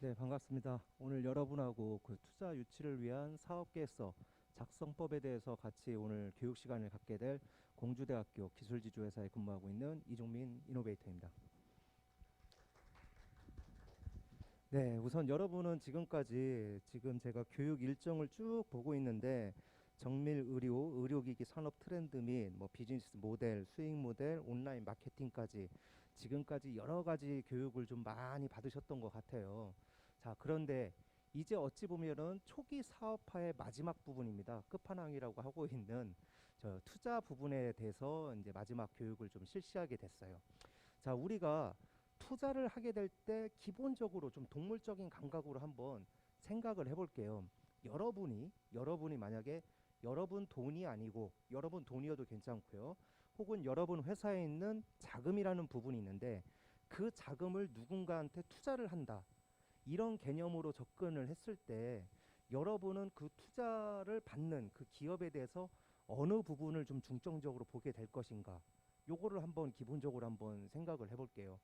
네, 반갑습니다. 오늘 여러분하고 그 투자 유치를 위한 사업계획서 작성법에 대해서 같이 오늘 교육 시간을 갖게 될 공주대학교 기술지주회사에 근무하고 있는 이종민 이노베이터입니다. 네, 우선 여러분은 지금까지 지금 제가 교육 일정을 쭉 보고 있는데 정밀 의료, 의료기기 산업 트렌드 및 뭐 비즈니스 모델, 수익 모델, 온라인 마케팅까지 지금까지 여러 가지 교육을 좀 많이 받으셨던 것 같아요. 자, 그런데 이제 어찌 보면은 초기 사업화의 마지막 부분입니다. 끝판왕이라고 하고 있는 저 투자 부분에 대해서 이제 마지막 교육을 좀 실시하게 됐어요. 자, 우리가 투자를 하게 될 때 기본적으로 좀 동물적인 감각으로 한번 생각을 해볼게요. 여러분이 만약에 여러분 돈이 아니고 여러분 돈이어도 괜찮고요. 혹은 여러분 회사에 있는 자금이라는 부분이 있는데 그 자금을 누군가한테 투자를 한다. 이런 개념으로 접근을 했을 때 여러분은 그 투자를 받는 그 기업에 대해서 어느 부분을 좀 중점적으로 보게 될 것인가? 요거를 한번 기본적으로 한번 생각을 해볼게요.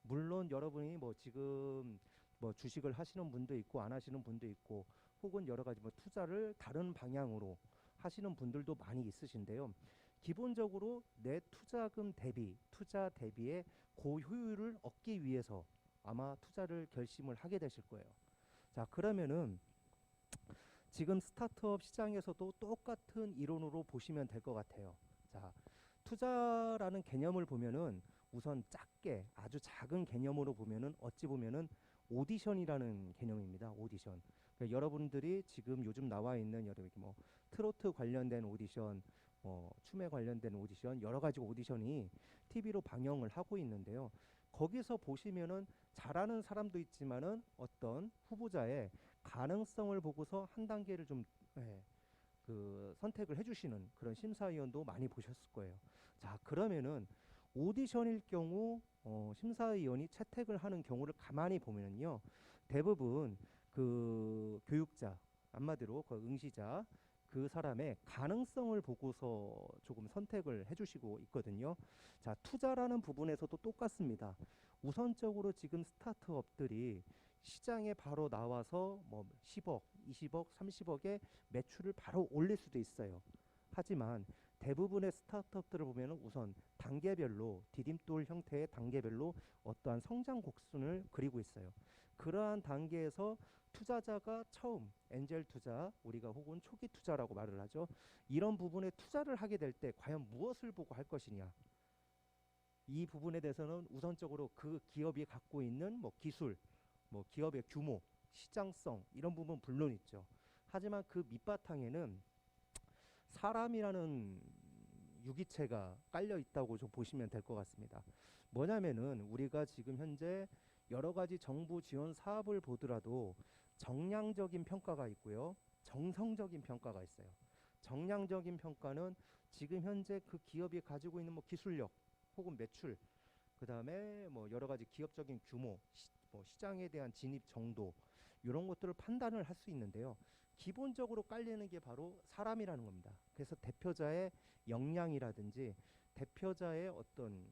물론 여러분이 뭐 지금 뭐 주식을 하시는 분도 있고 안 하시는 분도 있고 혹은 여러 가지 뭐 투자를 다른 방향으로 하시는 분들도 많이 있으신데요. 기본적으로 내 투자금 대비 투자 대비의 고효율을 얻기 위해서 아마 투자를 결심을 하게 되실 거예요. 자, 그러면은 지금 스타트업 시장에서도 똑같은 이론으로 보시면 될 것 같아요. 자, 투자라는 개념을 보면은 우선 작게 아주 작은 개념으로 보면은 어찌 보면은 오디션이라는 개념입니다. 오디션. 그러니까 여러분들이 지금 요즘 나와 있는 여러 뭐 트로트 관련된 오디션, 뭐 춤에 관련된 오디션 여러 가지 오디션이 TV로 방영을 하고 있는데요. 거기서 보시면은 잘하는 사람도 있지만은 어떤 후보자의 가능성을 보고서 한 단계를 좀 예, 그 선택을 해주시는 그런 심사위원도 많이 보셨을 거예요. 자, 그러면은 오디션일 경우 심사위원이 채택을 하는 경우를 가만히 보면요, 대부분 그 교육자, 한마디로 그 응시자, 그 사람의 가능성을 보고서 조금 선택을 해주시고 있거든요. 자, 투자라는 부분에서도 똑같습니다. 우선적으로 지금 스타트업들이 시장에 바로 나와서 뭐 10억, 20억, 30억의 매출을 바로 올릴 수도 있어요. 하지만 대부분의 스타트업들을 보면 우선 단계별로 디딤돌 형태의 단계별로 어떠한 성장 곡선을 그리고 있어요. 그러한 단계에서 투자자가 처음 엔젤 투자, 우리가 혹은 초기 투자라고 말을 하죠. 이런 부분에 투자를 하게 될 때 과연 무엇을 보고 할 것이냐? 이 부분에 대해서는 우선적으로 그 기업이 갖고 있는 뭐 기술, 뭐 기업의 규모, 시장성 이런 부분 물론 있죠. 하지만 그 밑바탕에는 사람이라는 유기체가 깔려 있다고 좀 보시면 될 것 같습니다. 뭐냐면은 우리가 지금 현재 여러 가지 정부 지원 사업을 보더라도 정량적인 평가가 있고요. 정성적인 평가가 있어요. 정량적인 평가는 지금 현재 그 기업이 가지고 있는 뭐 기술력 혹은 매출, 그다음에 뭐 여러 가지 기업적인 규모, 뭐 시장에 대한 진입 정도 이런 것들을 판단을 할 수 있는데요. 기본적으로 깔리는 게 바로 사람이라는 겁니다. 그래서 대표자의 역량이라든지 대표자의 어떤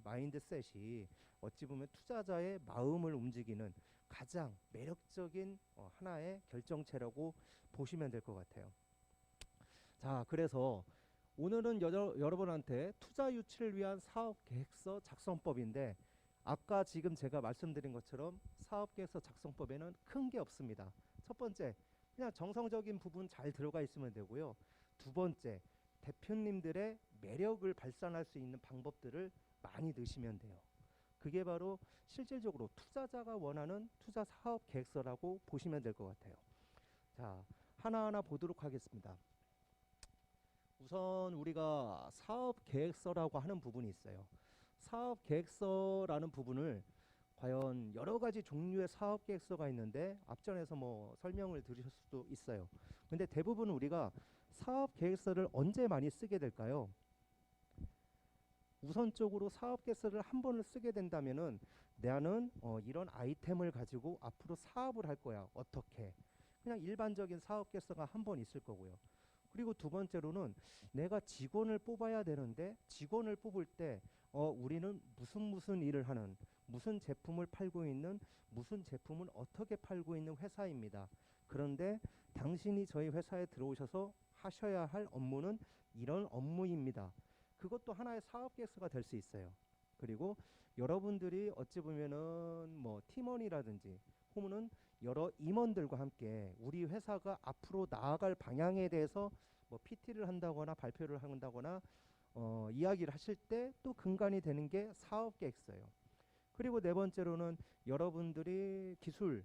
마인드셋이 어찌 보면 투자자의 마음을 움직이는 가장 매력적인 하나의 결정체라고 보시면 될 것 같아요. 자, 그래서 오늘은 여러분한테 투자 유치를 위한 사업 계획서 작성법인데 아까 지금 제가 말씀드린 것처럼 사업 계획서 작성법에는 큰 게 없습니다. 첫 번째, 그냥 정성적인 부분 잘 들어가 있으면 되고요. 두 번째, 대표님들의 매력을 발산할 수 있는 방법들을 많이 넣으시면 돼요. 그게 바로 실질적으로 투자자가 원하는 투자 사업 계획서라고 보시면 될 것 같아요. 자, 하나하나 보도록 하겠습니다. 우선 우리가 사업 계획서라고 하는 부분이 있어요. 사업 계획서라는 부분을 과연 여러 가지 종류의 사업 계획서가 있는데 앞전에서 뭐 설명을 드릴 수도 있어요. 근데 대부분 우리가 사업 계획서를 언제 많이 쓰게 될까요? 우선적으로 사업 계획서를 한 번을 쓰게 된다면은 나는 이런 아이템을 가지고 앞으로 사업을 할 거야. 어떻게? 그냥 일반적인 사업 계획서가 한 번 있을 거고요. 그리고 두 번째로는 내가 직원을 뽑아야 되는데 직원을 뽑을 때 우리는 무슨 일을 하는 무슨 제품을 팔고 있는 무슨 제품을 어떻게 팔고 있는 회사입니다. 그런데 당신이 저희 회사에 들어오셔서 하셔야 할 업무는 이런 업무입니다. 그것도 하나의 사업 계획서가 될 수 있어요. 그리고 여러분들이 어찌 보면은 뭐 팀원이라든지 혹은 여러 임원들과 함께 우리 회사가 앞으로 나아갈 방향에 대해서 뭐 PT를 한다거나 발표를 한다거나 이야기를 하실 때 또 근간이 되는 게 사업 계획서예요. 그리고 네 번째로는 여러분들이 기술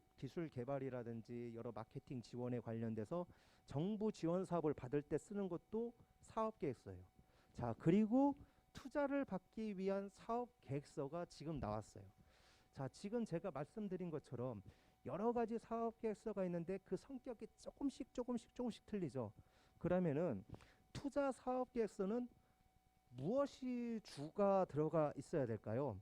개발이라든지 여러 마케팅 지원에 관련돼서 정부 지원 사업을 받을 때 쓰는 것도 사업 계획서예요. 자, 그리고 투자를 받기 위한 사업 계획서가 지금 나왔어요. 자, 지금 제가 말씀드린 것처럼 여러 가지 사업 계획서가 있는데 그 성격이 조금씩 틀리죠. 그러면은 투자 사업 계획서는 무엇이 주가 들어가 있어야 될까요?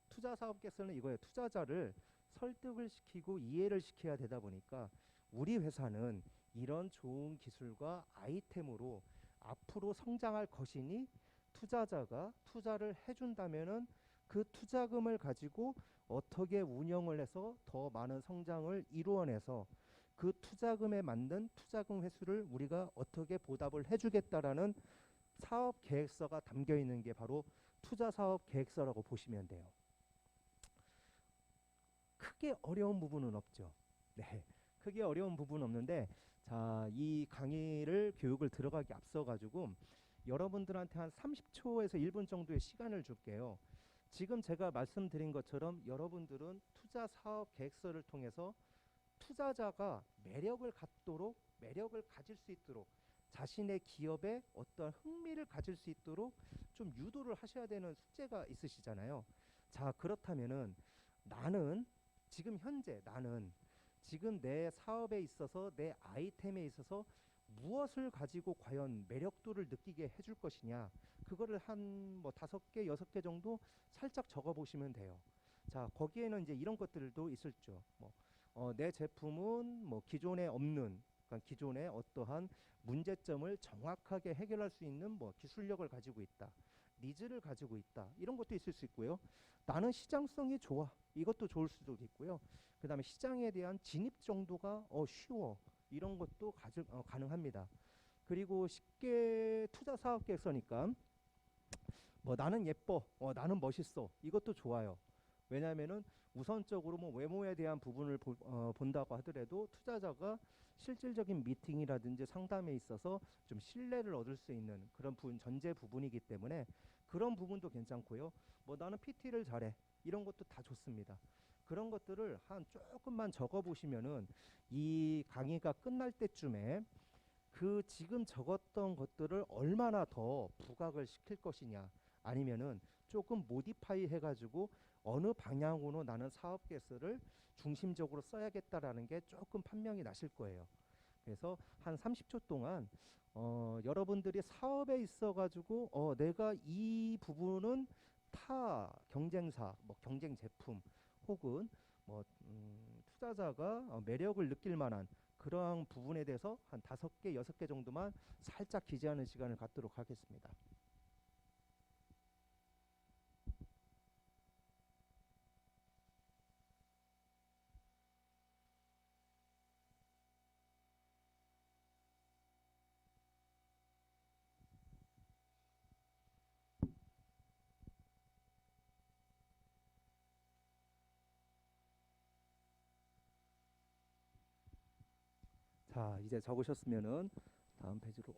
투자 사업 계획서는 이거예요. 투자자를 설득을 시키고 이해를 시켜야 되다 보니까 우리 회사는 이런 좋은 기술과 아이템으로 앞으로 성장할 것이니 투자자가 투자를 해준다면은 그 투자금을 가지고 어떻게 운영을 해서 더 많은 성장을 이루어내서 그 투자금에 맞는 투자금 회수를 우리가 어떻게 보답을 해주겠다라는 사업 계획서가 담겨 있는 게 바로 투자 사업 계획서라고 보시면 돼요. 크게 어려운 부분은 없죠. 네, 크게 어려운 부분은 없는데, 자, 이 강의를 교육을 들어가기 앞서 가지고 여러분들한테 한 30초에서 1분 정도의 시간을 줄게요. 지금 제가 말씀드린 것처럼 여러분들은 투자 사업 계획서를 통해서 투자자가 매력을 가질 수 있도록 자신의 기업에 어떠한 흥미를 가질 수 있도록 좀 유도를 하셔야 되는 숙제가 있으시잖아요. 자, 그렇다면은 나는 나는 지금 내 사업에 있어서 내 아이템에 있어서 무엇을 가지고 과연 매력도를 느끼게 해줄 것이냐, 그거를 한 뭐 5개, 6개 정도 살짝 적어 보시면 돼요. 자, 거기에는 이제 이런 것들도 있을죠. 내 제품은 뭐 기존에 없는, 그러니까 기존의 어떠한 문제점을 정확하게 해결할 수 있는 뭐 기술력을 가지고 있다, 니즈를 가지고 있다, 이런 것도 있을 수 있고요. 나는 시장성이 좋아, 이것도 좋을 수도 있고요. 그 다음에 시장에 대한 진입 정도가 쉬워, 이런 것도 가능합니다. 그리고 쉽게 투자 사업 계획서니까 뭐 나는 예뻐, 나는 멋있어, 이것도 좋아요. 왜냐하면은 우선적으로 뭐 외모에 대한 부분을 본다고 하더라도 투자자가 실질적인 미팅이라든지 상담에 있어서 좀 신뢰를 얻을 수 있는 그런 전제 부분이기 때문에 그런 부분도 괜찮고요. 뭐 나는 PT를 잘해, 이런 것도 다 좋습니다. 그런 것들을 한 조금만 적어 보시면은 이 강의가 끝날 때쯤에 그 지금 적었던 것들을 얼마나 더 부각을 시킬 것이냐, 아니면은 조금 모디파이 해가지고 어느 방향으로 나는 사업 계획서를 중심적으로 써야겠다라는 게 조금 판명이 나실 거예요. 그래서 한 30초 동안 여러분들이 사업에 있어가지고 내가 이 부분은 타 경쟁사, 뭐 경쟁 제품 혹은 뭐 투자자가 매력을 느낄 만한 그러한 부분에 대해서 한 5개, 6개 정도만 살짝 기재하는 시간을 갖도록 하겠습니다. 자, 이제 적으셨으면은 다음 페이지로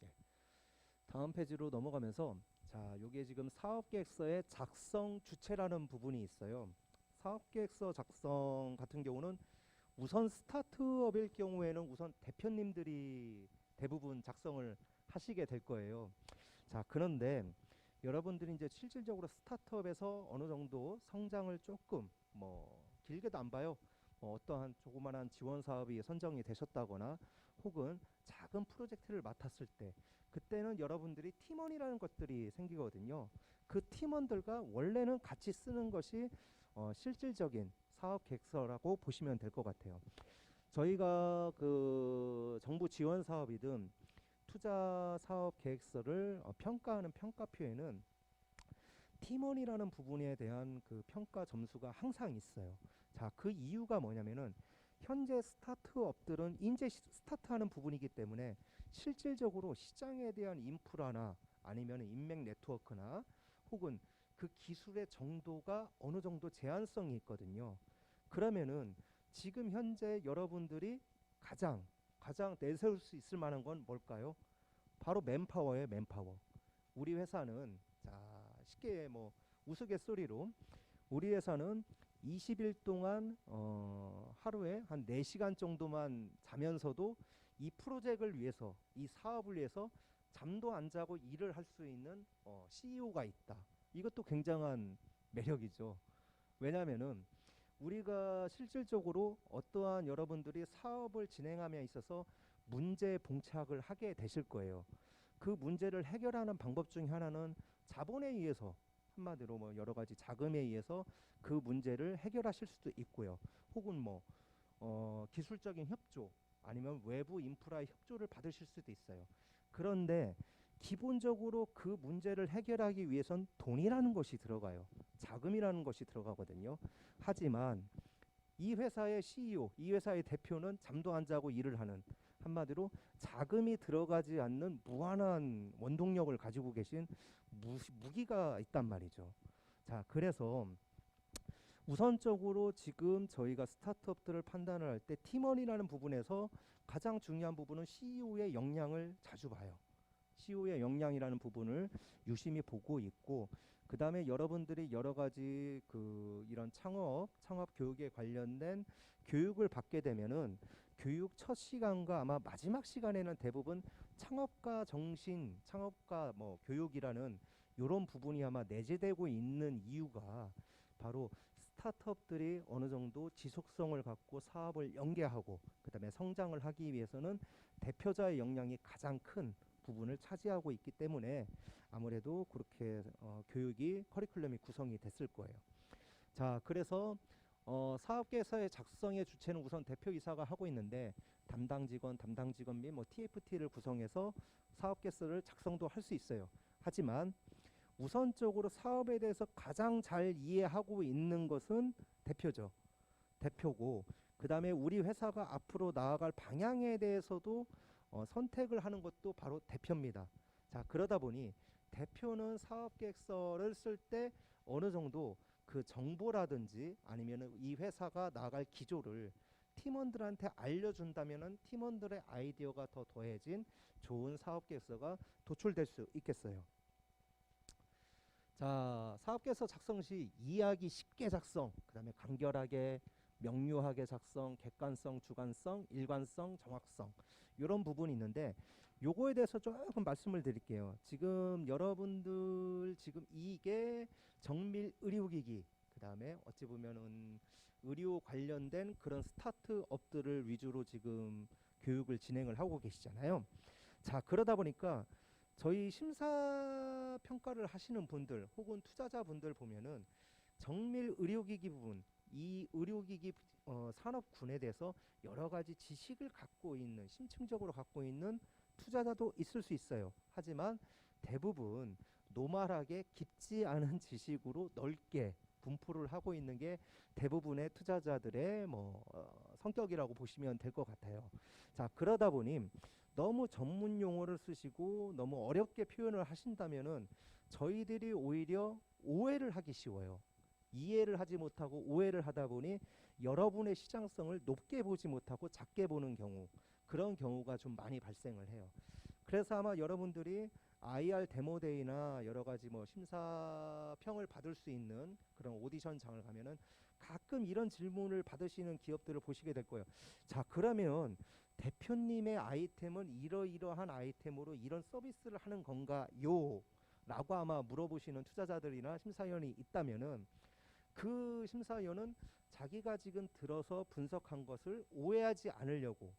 네, 다음 페이지로 넘어가면서, 자, 요게 지금 사업계획서의 작성 주체라는 부분이 있어요. 사업계획서 작성 같은 경우는 우선 스타트업일 경우에는 우선 대표님들이 대부분 작성을 하시게 될 거예요. 자, 그런데 여러분들이 이제 실질적으로 스타트업에서 어느 정도 성장을 조금 뭐 길게도 안 봐요. 어떠한 조그만한 지원 사업이 선정이 되셨다거나 혹은 작은 프로젝트를 맡았을 때 그때는 여러분들이 팀원이라는 것들이 생기거든요. 그 팀원들과 원래는 같이 쓰는 것이 실질적인 사업 계획서라고 보시면 될 것 같아요. 저희가 그 정부 지원 사업이든 투자 사업 계획서를 평가하는 평가표에는 팀원이라는 부분에 대한 그 평가 점수가 항상 있어요. 자, 그 이유가 뭐냐면은 현재 스타트업들은 이제 스타트하는 부분이기 때문에 실질적으로 시장에 대한 인프라나 아니면 인맥 네트워크나 혹은 그 기술의 정도가 어느 정도 제한성이 있거든요. 그러면은 지금 현재 여러분들이 가장 내세울 수 있을 만한 건 뭘까요? 바로 맨파워예요, 맨파워. 우리 회사는 자 쉽게 뭐 우스갯소리로 우리 회사는 20일 동안 하루에 한 4시간 정도만 자면서도 이 프로젝트를 위해서 이 사업을 위해서 잠도 안 자고 일을 할 수 있는 CEO가 있다. 이것도 굉장한 매력이죠. 왜냐하면은 우리가 실질적으로 어떠한 여러분들이 사업을 진행함에 있어서 문제에 봉착을 하게 되실 거예요. 그 문제를 해결하는 방법 중에 하나는 자본에 의해서 한마디로 뭐 여러 가지 자금에 의해서 그 문제를 해결하실 수도 있고요. 혹은 뭐 기술적인 협조 아니면 외부 인프라의 협조를 받으실 수도 있어요. 그런데 기본적으로 그 문제를 해결하기 위해선 돈이라는 것이 들어가요. 자금이라는 것이 들어가거든요. 하지만 이 회사의 CEO, 이 회사의 대표는 잠도 안 자고 일을 하는 한마디로 자금이 들어가지 않는 무한한 원동력을 가지고 계신 무기가 있단 말이죠. 자, 그래서 우선적으로 지금 저희가 스타트업들을 판단을 할 때 팀원이라는 부분에서 가장 중요한 부분은 CEO의 역량을 자주 봐요. CEO의 역량이라는 부분을 유심히 보고 있고 그 다음에 여러분들이 여러 가지 그 이런 창업 교육에 관련된 교육을 받게 되면은 교육 첫 시간과 아마 마지막 시간에는 대부분 창업가 정신, 창업가 뭐 교육이라는 이런 부분이 아마 내재되고 있는 이유가 바로 스타트업들이 어느 정도 지속성을 갖고 사업을 연계하고 그다음에 성장을 하기 위해서는 대표자의 역량이 가장 큰 부분을 차지하고 있기 때문에 아무래도 그렇게 교육이 커리큘럼이 구성이 됐을 거예요. 자, 그래서 사업계획서의 작성의 주체는 우선 대표이사가 하고 있는데 담당 직원 및 뭐 TFT를 구성해서 사업계획서를 작성도 할 수 있어요. 하지만 우선적으로 사업에 대해서 가장 잘 이해하고 있는 것은 대표죠. 대표고 그 다음에 우리 회사가 앞으로 나아갈 방향에 대해서도 선택을 하는 것도 바로 대표입니다. 자, 그러다 보니 대표는 사업계획서를 쓸 때 어느 정도 그 정보라든지 아니면 이 회사가 나아갈 기조를 팀원들한테 알려준다면은 팀원들의 아이디어가 더 더해진 좋은 사업계획서가 도출될 수 있겠어요. 자, 사업계획서 작성 시 이해하기 쉽게 작성, 그 다음에 간결하게 명료하게 작성, 객관성, 주관성, 일관성, 정확성 이런 부분이 있는데 요거에 대해서 조금 말씀을 드릴게요. 지금 여러분들 지금 이게 정밀 의료기기 그 다음에 어찌 보면은 의료 관련된 그런 스타트업들을 위주로 지금 교육을 진행을 하고 계시잖아요. 자, 그러다 보니까 저희 심사 평가를 하시는 분들 혹은 투자자분들 보면은 정밀 의료기기 부분 이 의료기기 산업군에 대해서 여러 가지 지식을 갖고 있는 심층적으로 갖고 있는 투자자도 있을 수 있어요. 하지만 대부분 노멀하게 깊지 않은 지식으로 넓게 분포를 하고 있는 게 대부분의 투자자들의 성격이라고 보시면 될 것 같아요. 자, 그러다 보니 너무 전문 용어를 쓰시고 너무 어렵게 표현을 하신다면은 저희들이 오히려 오해를 하기 쉬워요. 이해를 하지 못하고 오해를 하다 보니 여러분의 시장성을 높게 보지 못하고 작게 보는 경우 그런 경우가 좀 많이 발생을 해요. 그래서 아마 여러분들이 IR 데모데이나 여러 가지 뭐 심사평을 받을 수 있는 그런 오디션장을 가면은 가끔 이런 질문을 받으시는 기업들을 보시게 될 거예요. 자, 그러면 대표님의 아이템은 이러이러한 아이템으로 이런 서비스를 하는 건가요? 라고 아마 물어보시는 투자자들이나 심사위원이 있다면은 그 심사위원은 자기가 지금 들어서 분석한 것을 오해하지 않으려고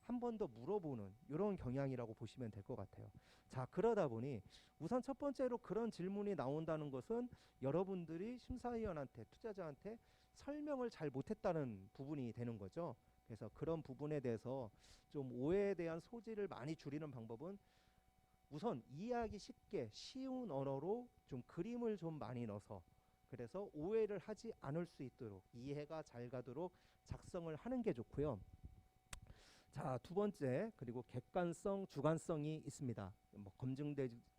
한 번 더 물어보는 이런 경향이라고 보시면 될 것 같아요. 자, 그러다 보니 우선 첫 번째로 그런 질문이 나온다는 것은 여러분들이 심사위원한테 투자자한테 설명을 잘 못했다는 부분이 되는 거죠. 그래서 그런 부분에 대해서 좀 오해에 대한 소지를 많이 줄이는 방법은 우선 이해하기 쉽게 쉬운 언어로 좀 그림을 좀 많이 넣어서, 그래서 오해를 하지 않을 수 있도록 이해가 잘 가도록 작성을 하는 게 좋고요. 자, 두 번째, 그리고 객관성, 주관성이 있습니다. 뭐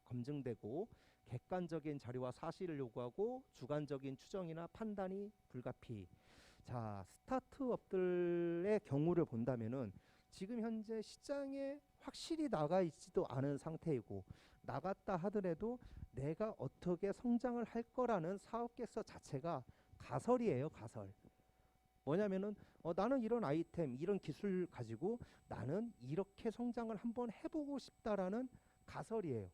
검증되고 객관적인 자료와 사실을 요구하고 주관적인 추정이나 판단이 불가피. 자, 스타트업들의 경우를 본다면은 지금 현재 시장에 확실히 나가 있지도 않은 상태이고, 나갔다 하더라도 내가 어떻게 성장을 할 거라는 사업 계획서 자체가 가설이에요, 가설. 뭐냐면은 나는 이런 아이템, 이런 기술 가지고 나는 이렇게 성장을 한번 해보고 싶다라는 가설이에요.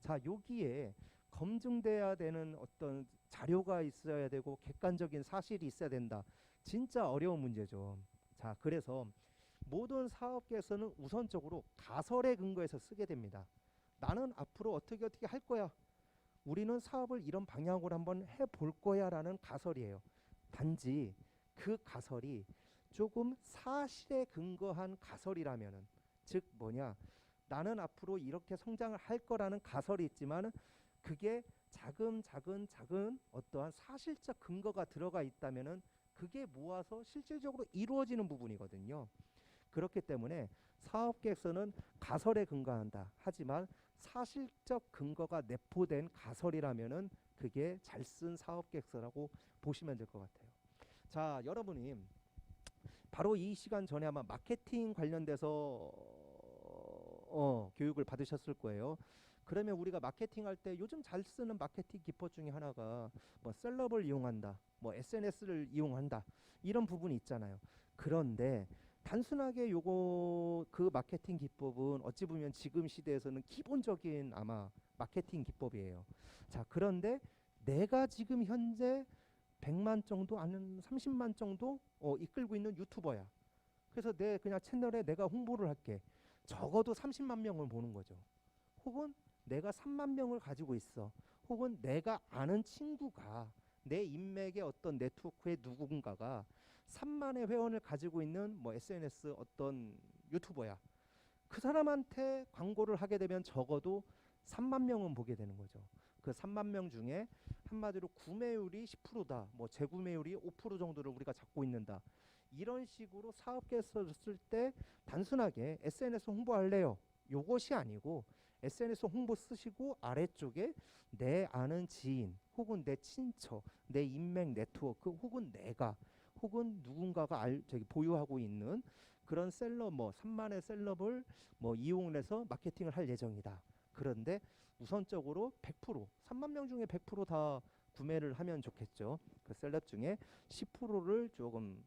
자, 여기에 검증돼야 되는 어떤 자료가 있어야 되고 객관적인 사실이 있어야 된다. 진짜 어려운 문제죠. 자, 그래서 모든 사업계에서는 우선적으로 가설에 근거해서 쓰게 됩니다. 나는 앞으로 어떻게 할 거야. 우리는 사업을 이런 방향으로 한번 해볼 거야라는 가설이에요. 단지 그 가설이 조금 사실에 근거한 가설이라면은, 즉 뭐냐, 나는 앞으로 이렇게 성장을 할 거라는 가설이 있지만 그게 작은 어떠한 사실적 근거가 들어가 있다면은 그게 모아서 실질적으로 이루어지는 부분이거든요. 그렇기 때문에 사업 계획서는 가설에 근거한다. 하지만 사실적 근거가 내포된 가설이라면은 그게 잘 쓴 사업 계획서라고 보시면 될 것 같아요. 자, 여러분이 바로 이 시간 전에 아마 마케팅 관련돼서 교육을 받으셨을 거예요. 그러면 우리가 마케팅 할 때 요즘 잘 쓰는 마케팅 기법 중에 하나가 뭐 셀럽을 이용한다, 뭐 SNS를 이용한다, 이런 부분이 있잖아요. 그런데 단순하게 요거 그 마케팅 기법은 어찌 보면 지금 시대에서는 기본적인 아마 마케팅 기법이에요. 자, 그런데 내가 지금 현재 100만 정도 아니면 30만 정도 이끌고 있는 유튜버야. 그래서 내 그냥 채널에 내가 홍보를 할게. 적어도 30만 명을 보는 거죠. 혹은 내가 3만 명을 가지고 있어. 혹은 내가 아는 친구가, 내 인맥의 어떤 네트워크의 누군가가 3만의 회원을 가지고 있는 뭐 SNS 어떤 유튜버야. 그 사람한테 광고를 하게 되면 적어도 3만 명은 보게 되는 거죠. 그 3만 명 중에 한마디로 구매율이 10%다. 뭐 재구매율이 5% 정도를 우리가 잡고 있는다. 이런 식으로 사업 계획서를 쓸 때 단순하게 SNS 홍보할래요, 요것이 아니고 SNS 홍보 쓰시고 아래쪽에 내 아는 지인 혹은 내 친척, 내 인맥 네트워크 혹은 내가 혹은 누군가가 보유하고 있는 그런 셀럽, 뭐 3만의 셀럽을 뭐 이용해서 마케팅을 할 예정이다. 그런데 우선적으로 100%, 3만 명 중에 100%다 구매를 하면 좋겠죠. 그 셀럽 중에 10%를 조금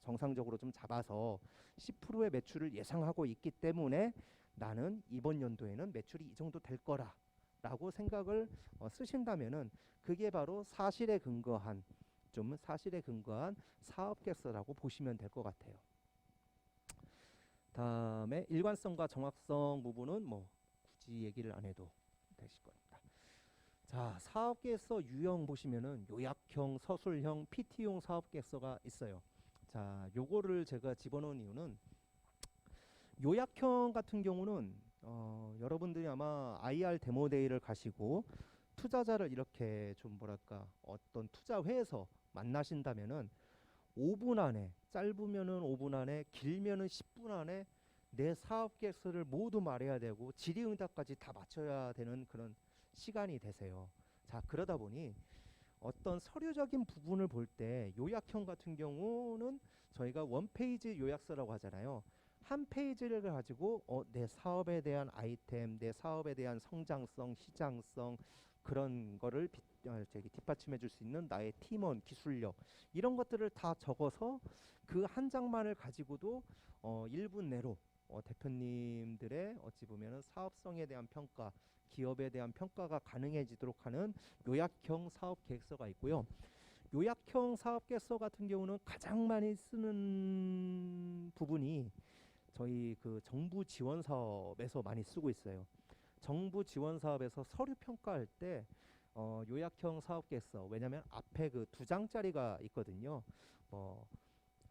정상적으로 좀 잡아서 10%의 매출을 예상하고 있기 때문에 나는 이번 연도에는 매출이 이 정도 될 거라라고 생각을 쓰신다면은 그게 바로 사실에 근거한, 좀 사실에 근거한 사업 계획서라고 보시면 될 것 같아요. 다음에 일관성과 정확성 부분은 뭐 굳이 얘기를 안 해도 되실 겁니다. 자, 사업 계획서 유형 보시면은 요약형, 서술형, PT용 사업 계획서가 있어요. 자, 요거를 제가 집어넣은 이유는 요약형 같은 경우는 여러분들이 아마 IR 데모데이를 가시고 투자자를 이렇게 좀 뭐랄까 어떤 투자회에서 만나신다면은 5분 안에, 짧으면은 5분 안에, 길면은 10분 안에 내 사업 계획서를 모두 말해야 되고 질의응답까지 다 맞춰야 되는 그런 시간이 되세요. 자, 그러다 보니 어떤 서류적인 부분을 볼 때 요약형 같은 경우는 저희가 원페이지 요약서라고 하잖아요. 한 페이지를 가지고 내 사업에 대한 아이템, 내 사업에 대한 성장성, 시장성, 그런 거를 뒷받침해 줄 수 있는 나의 팀원, 기술력, 이런 것들을 다 적어서 그 한 장만을 가지고도 1분 내로 대표님들의 어찌 보면은 사업성에 대한 평가, 기업에 대한 평가가 가능해지도록 하는 요약형 사업 계획서가 있고요. 요약형 사업 계획서 같은 경우는 가장 많이 쓰는 부분이 저희 그 정부 지원 사업에서 많이 쓰고 있어요. 정부 지원 사업에서 서류 평가할 때 요약형 사업 계획서, 왜냐하면 앞에 그 2장짜리가 있거든요. 뭐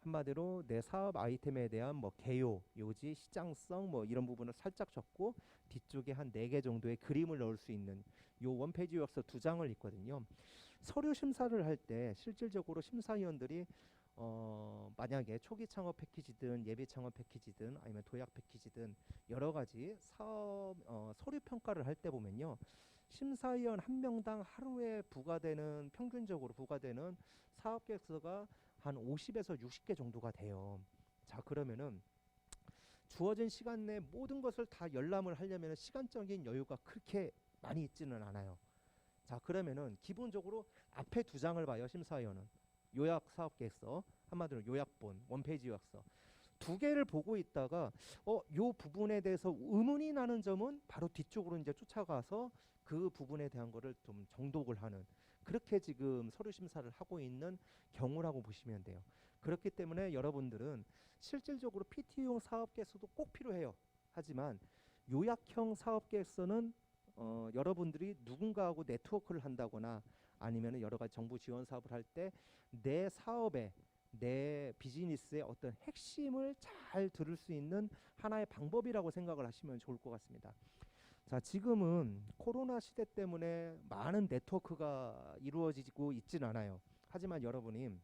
한마디로 내 사업 아이템에 대한 뭐 개요, 요지, 시장성 뭐 이런 부분을 살짝 적고 뒤쪽에 한 4개 정도의 그림을 넣을 수 있는 요 원페이지 요약서 2장을 있거든요. 서류 심사를 할 때 실질적으로 심사위원들이 만약에 초기 창업 패키지든 예비 창업 패키지든 아니면 도약 패키지든 여러 가지 사업 서류 평가를 할 때 보면요. 심사위원 한 명당 하루에 부과되는 평균적으로 부과되는 사업 계획서가 한 50에서 60개 정도가 돼요. 자, 그러면은 주어진 시간 내 모든 것을 다 열람을 하려면 시간적인 여유가 그렇게 많이 있지는 않아요. 자, 그러면은 기본적으로 앞에 2장을 봐요. 심사위원은 요약 사업 계획서, 한마디로 요약본 원페이지 요약서 2개를 보고 있다가 요 부분에 대해서 의문이 나는 점은 바로 뒤쪽으로 이제 쫓아가서 그 부분에 대한 거를 좀 정독을 하는, 그렇게 지금 서류 심사를 하고 있는 경우라고 보시면 돼요. 그렇기 때문에 여러분들은 실질적으로 PT용 사업 계획서도 꼭 필요해요. 하지만 요약형 사업 계획서는 여러분들이 누군가하고 네트워크를 한다거나 아니면 여러 가지 정부 지원 사업을 할 때 내 사업에 내 비즈니스의 어떤 핵심을 잘 들을 수 있는 하나의 방법이라고 생각을 하시면 좋을 것 같습니다. 자, 지금은 코로나 시대 때문에 많은 네트워크가 이루어지고 있지는 않아요. 하지만 여러분이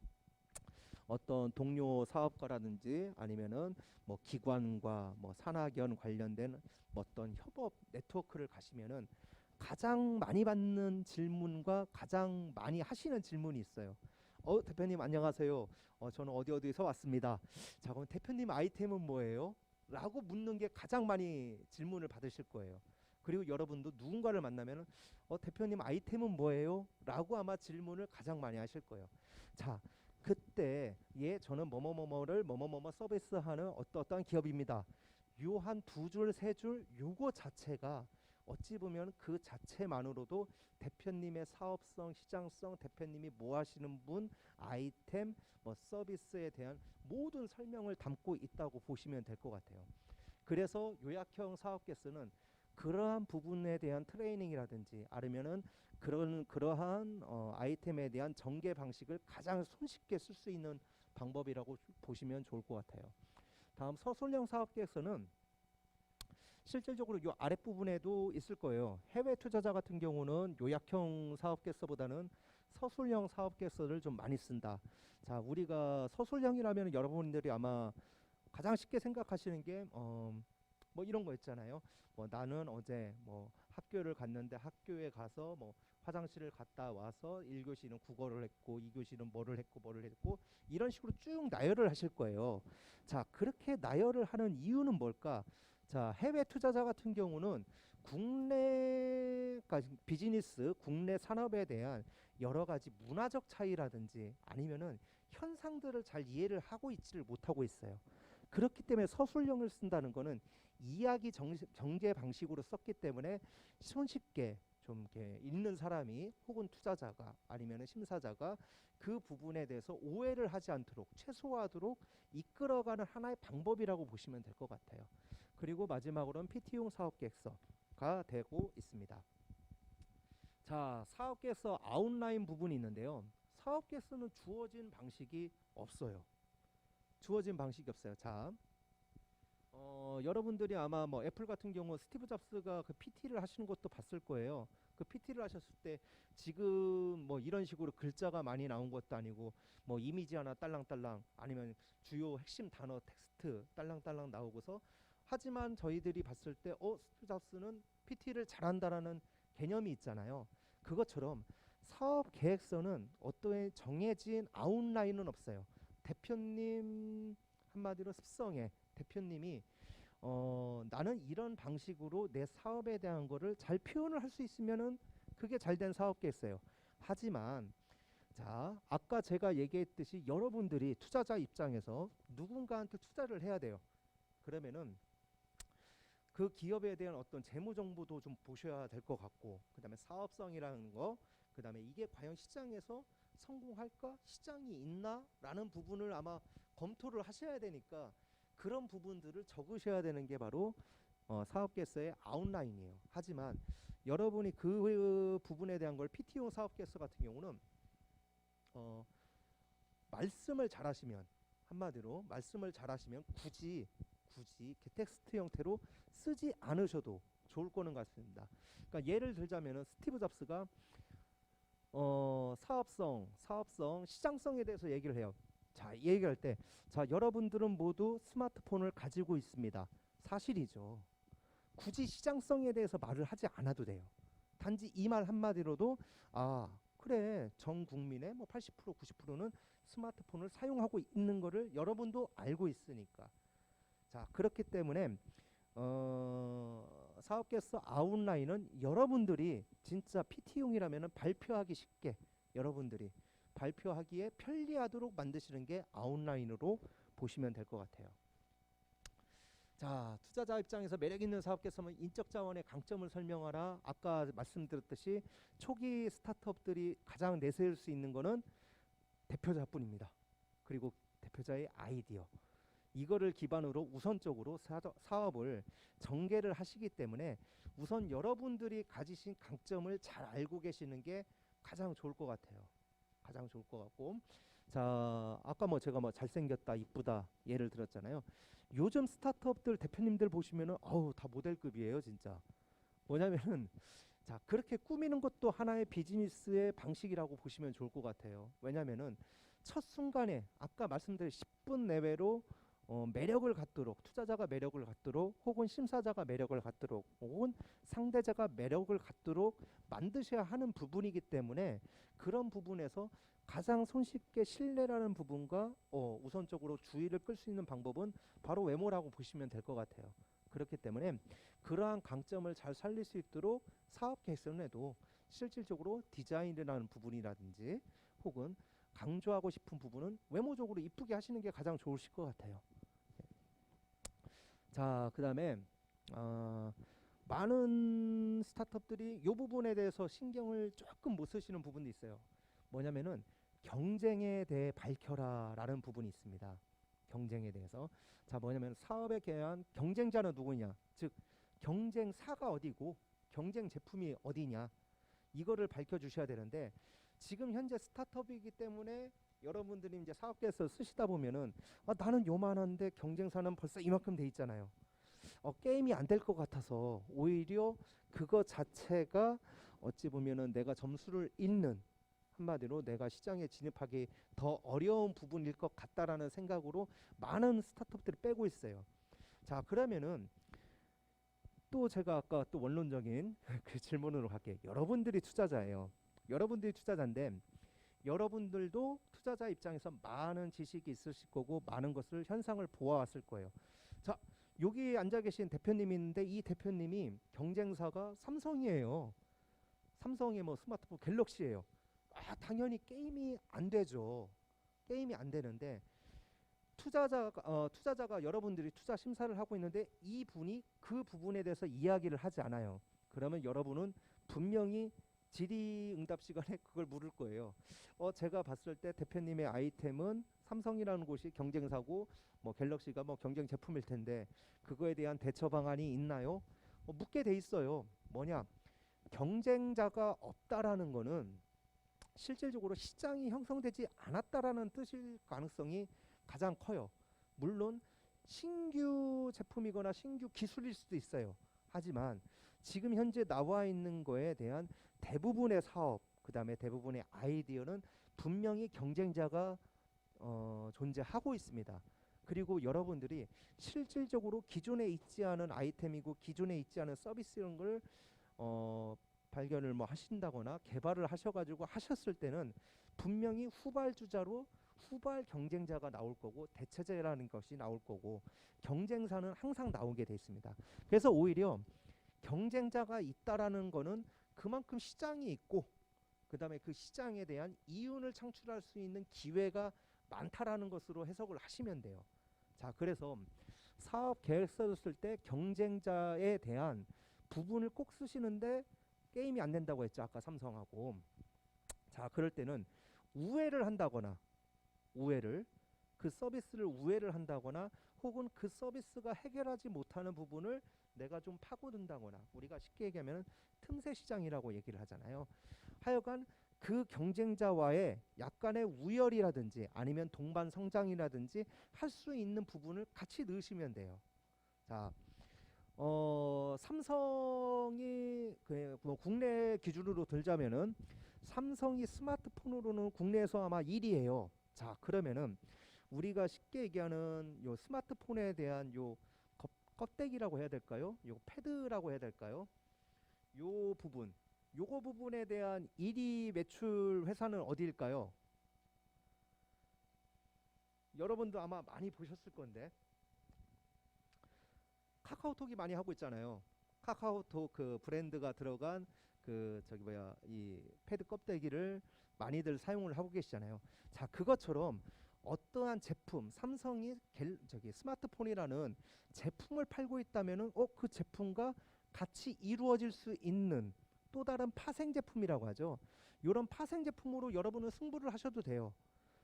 어떤 동료 사업가라든지 아니면은 뭐 기관과 뭐 산학연 관련된 어떤 협업 네트워크를 가시면은 가장 많이 받는 질문과 가장 많이 하시는 질문이 있어요. 대표님 안녕하세요. 저는 어디 어디에서 왔습니다. 자, 그럼 대표님 아이템은 뭐예요? 라고 묻는 게 가장 많이 질문을 받으실 거예요. 그리고 여러분도 누군가를 만나면은 대표님 아이템은 뭐예요? 라고 아마 질문을 가장 많이 하실 거예요. 자, 그때 저는 뭐뭐뭐뭐를 뭐뭐뭐뭐 서비스하는 어떠한 기업입니다. 요 한 2줄 3줄 요거 자체가 어찌 보면 그 자체만으로도 대표님의 사업성, 시장성, 대표님이 뭐 하시는 분, 아이템, 뭐 서비스에 대한 모든 설명을 담고 있다고 보시면 될 것 같아요. 그래서 요약형 사업 계획서는 그러한 부분에 대한 트레이닝이라든지 아니면은 그러한 아이템에 대한 전개 방식을 가장 손쉽게 쓸 수 있는 방법이라고 보시면 좋을 것 같아요. 다음 서술형 사업 계획서는 실질적으로 이 아랫부분에도 있을 거예요. 해외 투자자 같은 경우는 요약형 사업 계획서보다는 서술형 사업 계획서를 좀 많이 쓴다. 자, 우리가 서술형이라면 여러분들이 아마 가장 쉽게 생각하시는 게 뭐 이런 거 있잖아요. 뭐 나는 어제 뭐 학교를 갔는데 학교에 가서 뭐 화장실을 갔다 와서 1교시는 국어를 했고 2교시는 뭐를 했고 이런 식으로 쭉 나열을 하실 거예요. 자, 그렇게 나열을 하는 이유는 뭘까? 자, 해외 투자자 같은 경우는 국내 비즈니스, 국내 산업에 대한 여러 가지 문화적 차이라든지 아니면은 현상들을 잘 이해를 하고 있지를 못하고 있어요. 그렇기 때문에 서술형을 쓴다는 거는 이야기 정제 방식으로 썼기 때문에 손쉽게 좀 이렇게 읽는 사람이 혹은 투자자가 아니면 심사자가 그 부분에 대해서 오해를 하지 않도록 최소화하도록 이끌어가는 하나의 방법이라고 보시면 될 것 같아요. 그리고 마지막으로는 PT용 사업계획서가 되고 있습니다. 자, 사업계획서 아웃라인 부분이 있는데요. 사업계획서는 주어진 방식이 없어요. 주어진 방식이 없어요. 자, 여러분들이 아마 뭐 애플 같은 경우 스티브 잡스가 그 PT를 하시는 것도 봤을 거예요. 그 PT를 하셨을 때 지금 뭐 이런 식으로 글자가 많이 나온 것도 아니고 뭐 이미지 하나 딸랑딸랑 아니면 주요 핵심 단어 텍스트 딸랑딸랑 나오고서 하지만 저희들이 봤을 때 스티브 잡스는 PT를 잘한다라는 개념이 있잖아요. 그것처럼 사업 계획서는 어떠한 정해진 아웃라인은 없어요. 대표님 한마디로 습성에 대표님이 나는 이런 방식으로 내 사업에 대한 거를 잘 표현을 할 수 있으면은 그게 잘된 사업계획서예요. 하지만 자, 아까 제가 얘기했듯이 여러분들이 투자자 입장에서 누군가한테 투자를 해야 돼요. 그러면은 그 기업에 대한 어떤 재무 정보도 좀 보셔야 될 것 같고, 그다음에 사업성이라는 거, 그다음에 이게 과연 시장에서 성공할까? 시장이 있나라는 부분을 아마 검토를 하셔야 되니까 그런 부분들을 적으셔야 되는 게 바로 사업계획서의 아웃라인이에요. 하지만 여러분이 그 부분에 대한 걸 PT용 사업계획서 같은 경우는 말씀을 잘하시면 한마디로 말씀을 잘 하시면 굳이 텍스트 형태로 쓰지 않으셔도 좋을 거는 같습니다. 그러니까 예를 들자면은 스티브 잡스가 사업성, 시장성에 대해서 얘기를 해요. 자, 얘기할 때, 자, 여러분들은 모두 스마트폰을 가지고 있습니다. 사실이죠. 굳이 시장성에 대해서 말을 하지 않아도 돼요. 단지 이 말 한마디로도 그래, 전 국민의 뭐 80% 90%는 스마트폰을 사용하고 있는 거를 여러분도 알고 있으니까. 자, 그렇기 때문에 사업계획서 아웃라인은 여러분들이 진짜 PT용이라면 발표하기 쉽게 여러분들이 발표하기에 편리하도록 만드시는 게 아웃라인으로 보시면 될 것 같아요. 자, 투자자 입장에서 매력 있는 사업계획서는 인적 자원의 강점을 설명하라. 아까 말씀드렸듯이 초기 스타트업들이 가장 내세울 수 있는 거는 대표자뿐입니다. 그리고 대표자의 아이디어. 이거를 기반으로 우선적으로 사업을 전개를 하시기 때문에 우선 여러분들이 가지신 강점을 잘 알고 계시는 게 가장 좋을 것 같아요. 가장 좋을 것 같고, 자, 아까 제가 잘생겼다, 이쁘다 예를 들었잖아요. 요즘 스타트업들 대표님들 보시면은 다 모델급이에요, 진짜. 뭐냐면은 자, 그렇게 꾸미는 것도 하나의 비즈니스의 방식이라고 보시면 좋을 것 같아요. 왜냐면은 첫 순간에 아까 말씀드린 10분 내외로 매력을 갖도록, 투자자가 매력을 갖도록, 혹은 심사자가 매력을 갖도록, 혹은 상대자가 매력을 갖도록 만드셔야 하는 부분이기 때문에 그런 부분에서 가장 손쉽게 신뢰라는 부분과 우선적으로 주의를 끌 수 있는 방법은 바로 외모라고 보시면 될 것 같아요. 그렇기 때문에 그러한 강점을 잘 살릴 수 있도록 사업 개선에도 실질적으로 디자인이라는 부분이라든지 혹은 강조하고 싶은 부분은 외모적으로 이쁘게 하시는 게 가장 좋으실 것 같아요. 자, 그 다음에 많은 스타트업들이 이 부분에 대해서 신경을 조금 못 쓰시는 부분도 있어요. 뭐냐면은 경쟁에 대해 밝혀라 라는 부분이 있습니다. 경쟁에 대해서. 자, 뭐냐면 사업에 대한 경쟁자는 누구냐, 즉 경쟁사가 어디고 경쟁 제품이 어디냐, 이거를 밝혀주셔야 되는데 지금 현재 스타트업이기 때문에 여러분들이 이제 사업계에서 쓰시다 보면은 나는 요만한데 경쟁사는 벌써 이만큼 돼 있잖아요. 게임이 안 될 것 같아서 오히려 그거 자체가 어찌 보면은 내가 점수를 잃는, 한마디로 내가 시장에 진입하기 더 어려운 부분일 것 같다라는 생각으로 많은 스타트업들이 빼고 있어요. 자, 그러면은 또 제가 아까 또 원론적인 그 질문으로 갈게요. 여러분들이 투자자예요. 여러분들이 투자자인데 여러분들도 투자자 입장에서 많은 지식이 있으실 거고 많은 것을 현상을 보아왔을 거예요. 자, 여기 앉아 계신 대표님이 있는데 이 대표님이 경쟁사가 삼성이에요. 삼성의 스마트폰 갤럭시예요. 당연히 게임이 안 되죠. 게임이 안 되는데 투자자가 여러분들이 투자 심사를 하고 있는데 이 분이 그 부분에 대해서 이야기를 하지 않아요. 그러면 여러분은 분명히 질의응답 시간에 그걸 물을 거예요. 제가 봤을 때 대표님의 아이템은 삼성이라는 곳이 경쟁사고 갤럭시가 경쟁 제품일 텐데 그거에 대한 대처 방안이 있나요? 묻게 돼 있어요. 뭐냐? 경쟁자가 없다라는 거는 실질적으로 시장이 형성되지 않았다라는 뜻일 가능성이 가장 커요. 물론 신규 제품이거나 신규 기술일 수도 있어요. 하지만 지금 현재 나와 있는 거에 대한 대부분의 사업, 그 다음에 대부분의 아이디어는 분명히 경쟁자가 존재하고 있습니다. 그리고 여러분들이 실질적으로 기존에 있지 않은 아이템이고 기존에 있지 않은 서비스 이런 걸 발견을 하신다거나 개발을 하셔가지고 하셨을 때는 분명히 후발주자로 후발 경쟁자가 나올 거고 대체제라는 것이 나올 거고 경쟁사는 항상 나오게 돼 있습니다. 그래서 오히려 경쟁자가 있다라는 거는 그만큼 시장이 있고 그 다음에 그 시장에 대한 이윤을 창출할 수 있는 기회가 많다라는 것으로 해석을 하시면 돼요. 자, 그래서 사업 계획서를 쓸 때 경쟁자에 대한 부분을 꼭 쓰시는데 게임이 안 된다고 했죠. 아까 삼성하고. 자, 그럴 때는 우회를 한다거나 그 서비스를 우회를 한다거나 혹은 그 서비스가 해결하지 못하는 부분을 내가 좀 파고든다거나 우리가 쉽게 얘기하면 틈새 시장이라고 얘기를 하잖아요. 하여간 그 경쟁자와의 약간의 우열이라든지 아니면 동반 성장이라든지 할 수 있는 부분을 같이 넣으시면 돼요. 자, 삼성이 뭐 국내 기준으로 들자면은 삼성이 스마트폰으로는 국내에서 아마 1위예요. 자, 그러면은 우리가 쉽게 얘기하는 요 스마트폰에 대한 요 껍데기라고 해야 될까요? 요 패드라고 해야 될까요? 요 부분, 요거 부분에 대한 1위 매출 회사는 어디일까요? 여러분도 아마 많이 보셨을 건데 카카오톡이 많이 하고 있잖아요. 카카오톡 그 브랜드가 들어간 그 저기 뭐야 이 패드 껍데기를 많이들 사용을 하고 계시잖아요. 자, 그것처럼 어떠한 제품, 삼성이 저기 스마트폰이라는 제품을 팔고 있다면은 그 제품과 같이 이루어질 수 있는 또 다른 파생 제품이라고 하죠. 이런 파생 제품으로 여러분은 승부를 하셔도 돼요.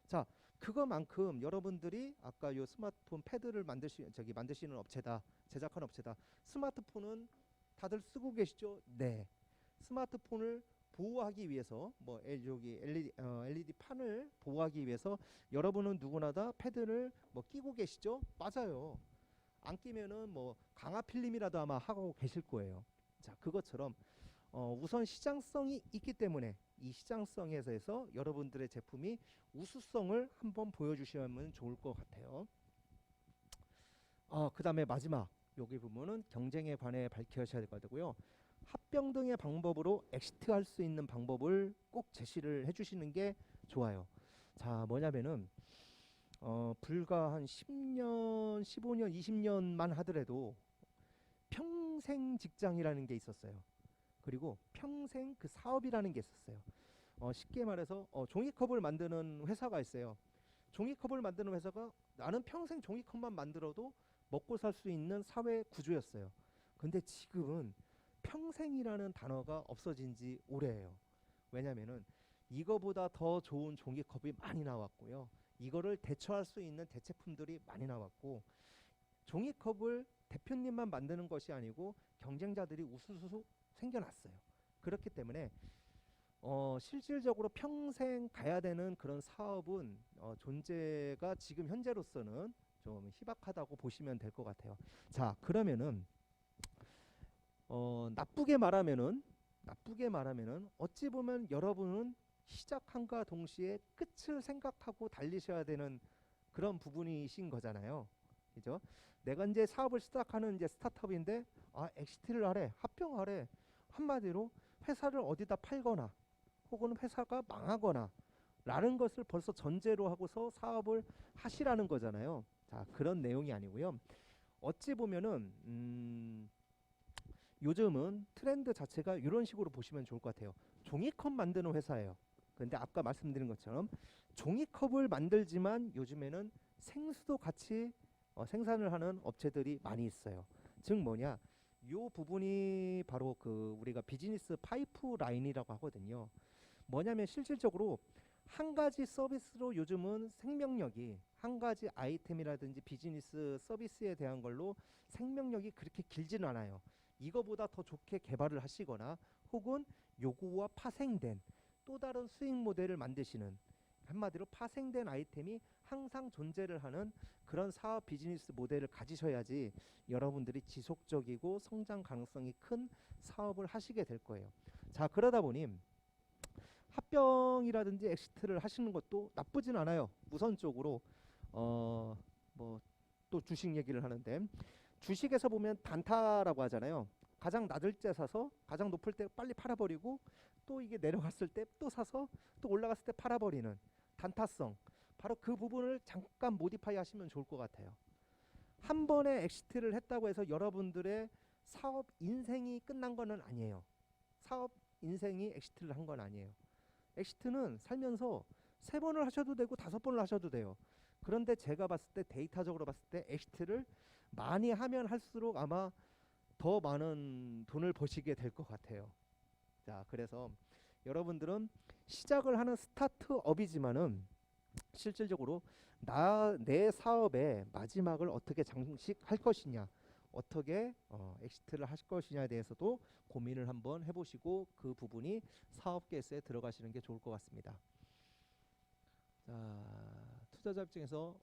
자, 그거만큼 여러분들이 아까 요 스마트폰 패드를 만드시는 업체다, 제작하는 업체다. 스마트폰은 다들 쓰고 계시죠? 네. 스마트폰을 보호하기 위해서 뭐 여기 LED 판을 보호하기 위해서 여러분은 누구나 다 패드를 뭐 끼고 계시죠? 맞아요. 안 끼면은 뭐 강화 필름이라도 아마 하고 계실 거예요. 자, 그것처럼 우선 시장성이 있기 때문에 이 시장성에서 여러분들의 제품이 우수성을 한번 보여주시면 좋을 것 같아요. 그 다음에 마지막 여기 부분은 경쟁에 관해 밝혀셔야 될 것 같고요. 합병 등의 방법으로 엑시트할 수 있는 방법을 꼭 제시를 해주시는 게 좋아요. 자, 뭐냐면은 불과 한 10년, 15년, 20년만 하더라도 평생 직장이라는 게 있었어요. 그리고 평생 그 사업이라는 게 있었어요. 쉽게 말해서 종이컵을 만드는 회사가 있어요. 종이컵을 만드는 회사가 나는 평생 종이컵만 만들어도 먹고 살 수 있는 사회 구조였어요. 근데 지금은 평생이라는 단어가 없어진 지 오래예요. 왜냐면은 이거보다 더 좋은 종이컵이 많이 나왔고요. 이거를 대처할 수 있는 대체품들이 많이 나왔고 종이컵을 대표님만 만드는 것이 아니고 경쟁자들이 우수수 생겨났어요. 그렇기 때문에 실질적으로 평생 가야 되는 그런 사업은 존재가 지금 현재로서는 좀 희박하다고 보시면 될 것 같아요. 자, 그러면은 나쁘게 말하면은 어찌 보면 여러분은 시작함과 동시에 끝을 생각하고 달리셔야 되는 그런 부분이신 거잖아요. 그죠? 내가 이제 사업을 시작하는 이제 스타트업인데 엑시트를 하래, 합병하래. 한마디로 회사를 어디다 팔거나 혹은 회사가 망하거나 라는 것을 벌써 전제로 하고서 사업을 하시라는 거잖아요. 자, 그런 내용이 아니고요. 어찌 보면은 요즘은 트렌드 자체가 이런 식으로 보시면 좋을 것 같아요. 종이컵 만드는 회사예요. 근데 아까 말씀드린 것처럼 종이컵을 만들지만 요즘에는 생수도 같이 생산을 하는 업체들이 많이 있어요. 즉 뭐냐? 요 부분이 바로 그 우리가 비즈니스 파이프라인이라고 하거든요. 뭐냐면 실질적으로 한 가지 서비스로 요즘은 생명력이 한 가지 아이템이라든지 비즈니스 서비스에 대한 걸로 생명력이 그렇게 길지는 않아요. 이거보다 더 좋게 개발을 하시거나 혹은 요구와 파생된 또 다른 수익 모델을 만드시는 한마디로 파생된 아이템이 항상 존재를 하는 그런 사업 비즈니스 모델을 가지셔야지 여러분들이 지속적이고 성장 가능성이 큰 사업을 하시게 될 거예요. 자, 그러다 보니 합병이라든지 엑시트를 하시는 것도 나쁘진 않아요. 우선적으로 뭐 또 주식 얘기를 하는데 주식에서 보면 단타라고 하잖아요. 가장 낮을 때 사서 가장 높을 때 빨리 팔아버리고 또 이게 내려갔을 때 또 사서 또 올라갔을 때 팔아버리는 단타성. 바로 그 부분을 잠깐 모디파이 하시면 좋을 것 같아요. 한 번에 엑시트를 했다고 해서 여러분들의 사업 인생이 끝난 거는 아니에요. 사업 인생이 엑시트를 한 건 아니에요. 엑시트는 살면서 3번을 하셔도 되고 5번을 하셔도 돼요. 그런데 제가 봤을 때 데이터적으로 봤을 때 엑시트를 많이 하면 할수록 아마 더 많은 돈을 버시게 될 것 같아요. 자, 그래서 여러분들은 시작을 하는 스타트업이지만은 실질적으로 내 사업의 마지막을 어떻게 장식할 것이냐, 어떻게 엑시트를 하실 것이냐에 대해서도 고민을 한번 해보시고 그 부분이 사업 계획서에 들어가시는 게 좋을 것 같습니다. 자, 투자자 입장에서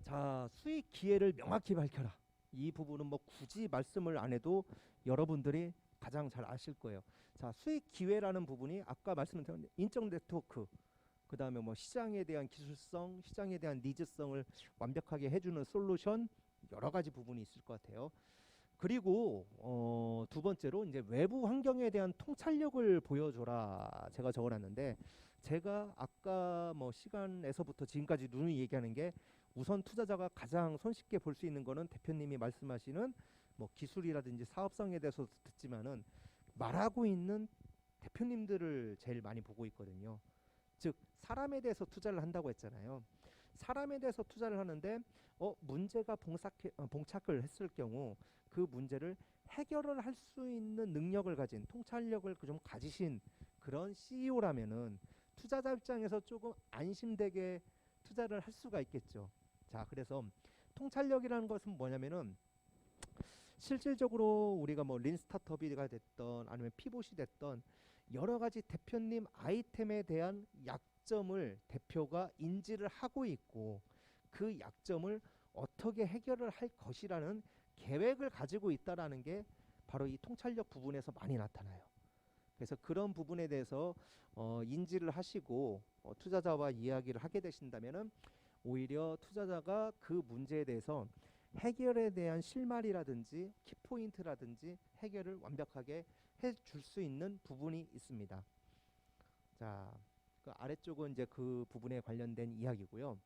자, 수익 기회를 명확히 밝혀라. 이 부분은 뭐 굳이 말씀을 안 해도 여러분들이 가장 잘 아실 거예요. 자, 수익 기회라는 부분이 아까 말씀드린 인적 네트워크, 그 다음에 뭐 시장에 대한 기술성, 시장에 대한 니즈성을 완벽하게 해주는 솔루션, 여러 가지 부분이 있을 것 같아요. 그리고 두 번째로 이제 외부 환경에 대한 통찰력을 보여줘라. 제가 적어놨는데, 제가 아까 뭐 시간에서부터 지금까지 누누이 얘기하는 게, 우선 투자자가 가장 손쉽게 볼 수 있는 거는 대표님이 말씀하시는 뭐 기술이라든지 사업성에 대해서 듣지만은, 말하고 있는 대표님들을 제일 많이 보고 있거든요. 즉 사람에 대해서 투자를 한다고 했잖아요. 사람에 대해서 투자를 하는데 문제가 봉착을 했을 경우 그 문제를 해결을 할 수 있는 능력을 가진, 통찰력을 좀 가지신 그런 CEO라면은 투자자 입장에서 조금 안심되게 투자를 할 수가 있겠죠. 자, 그래서 통찰력이라는 것은 뭐냐면은, 실질적으로 우리가 뭐 린 스타트업이가 됐던 아니면 피봇이 됐던 여러 가지 대표님 아이템에 대한 약점을 대표가 인지를 하고 있고, 그 약점을 어떻게 해결을 할 것이라는 계획을 가지고 있다라는 게 바로 이 통찰력 부분에서 많이 나타나요. 그래서 그런 부분에 대해서 인지를 하시고 투자자와 이야기를 하게 되신다면은, 오히려 투자자가 그 문제에 대해서 해결에 대한 실마리라든지 키포인트라든지 해결을 완벽하게 해줄 수 있는 부분이 있습니다. 자, 그 아래쪽은 이제 그 부분에 관련된 이야기고요.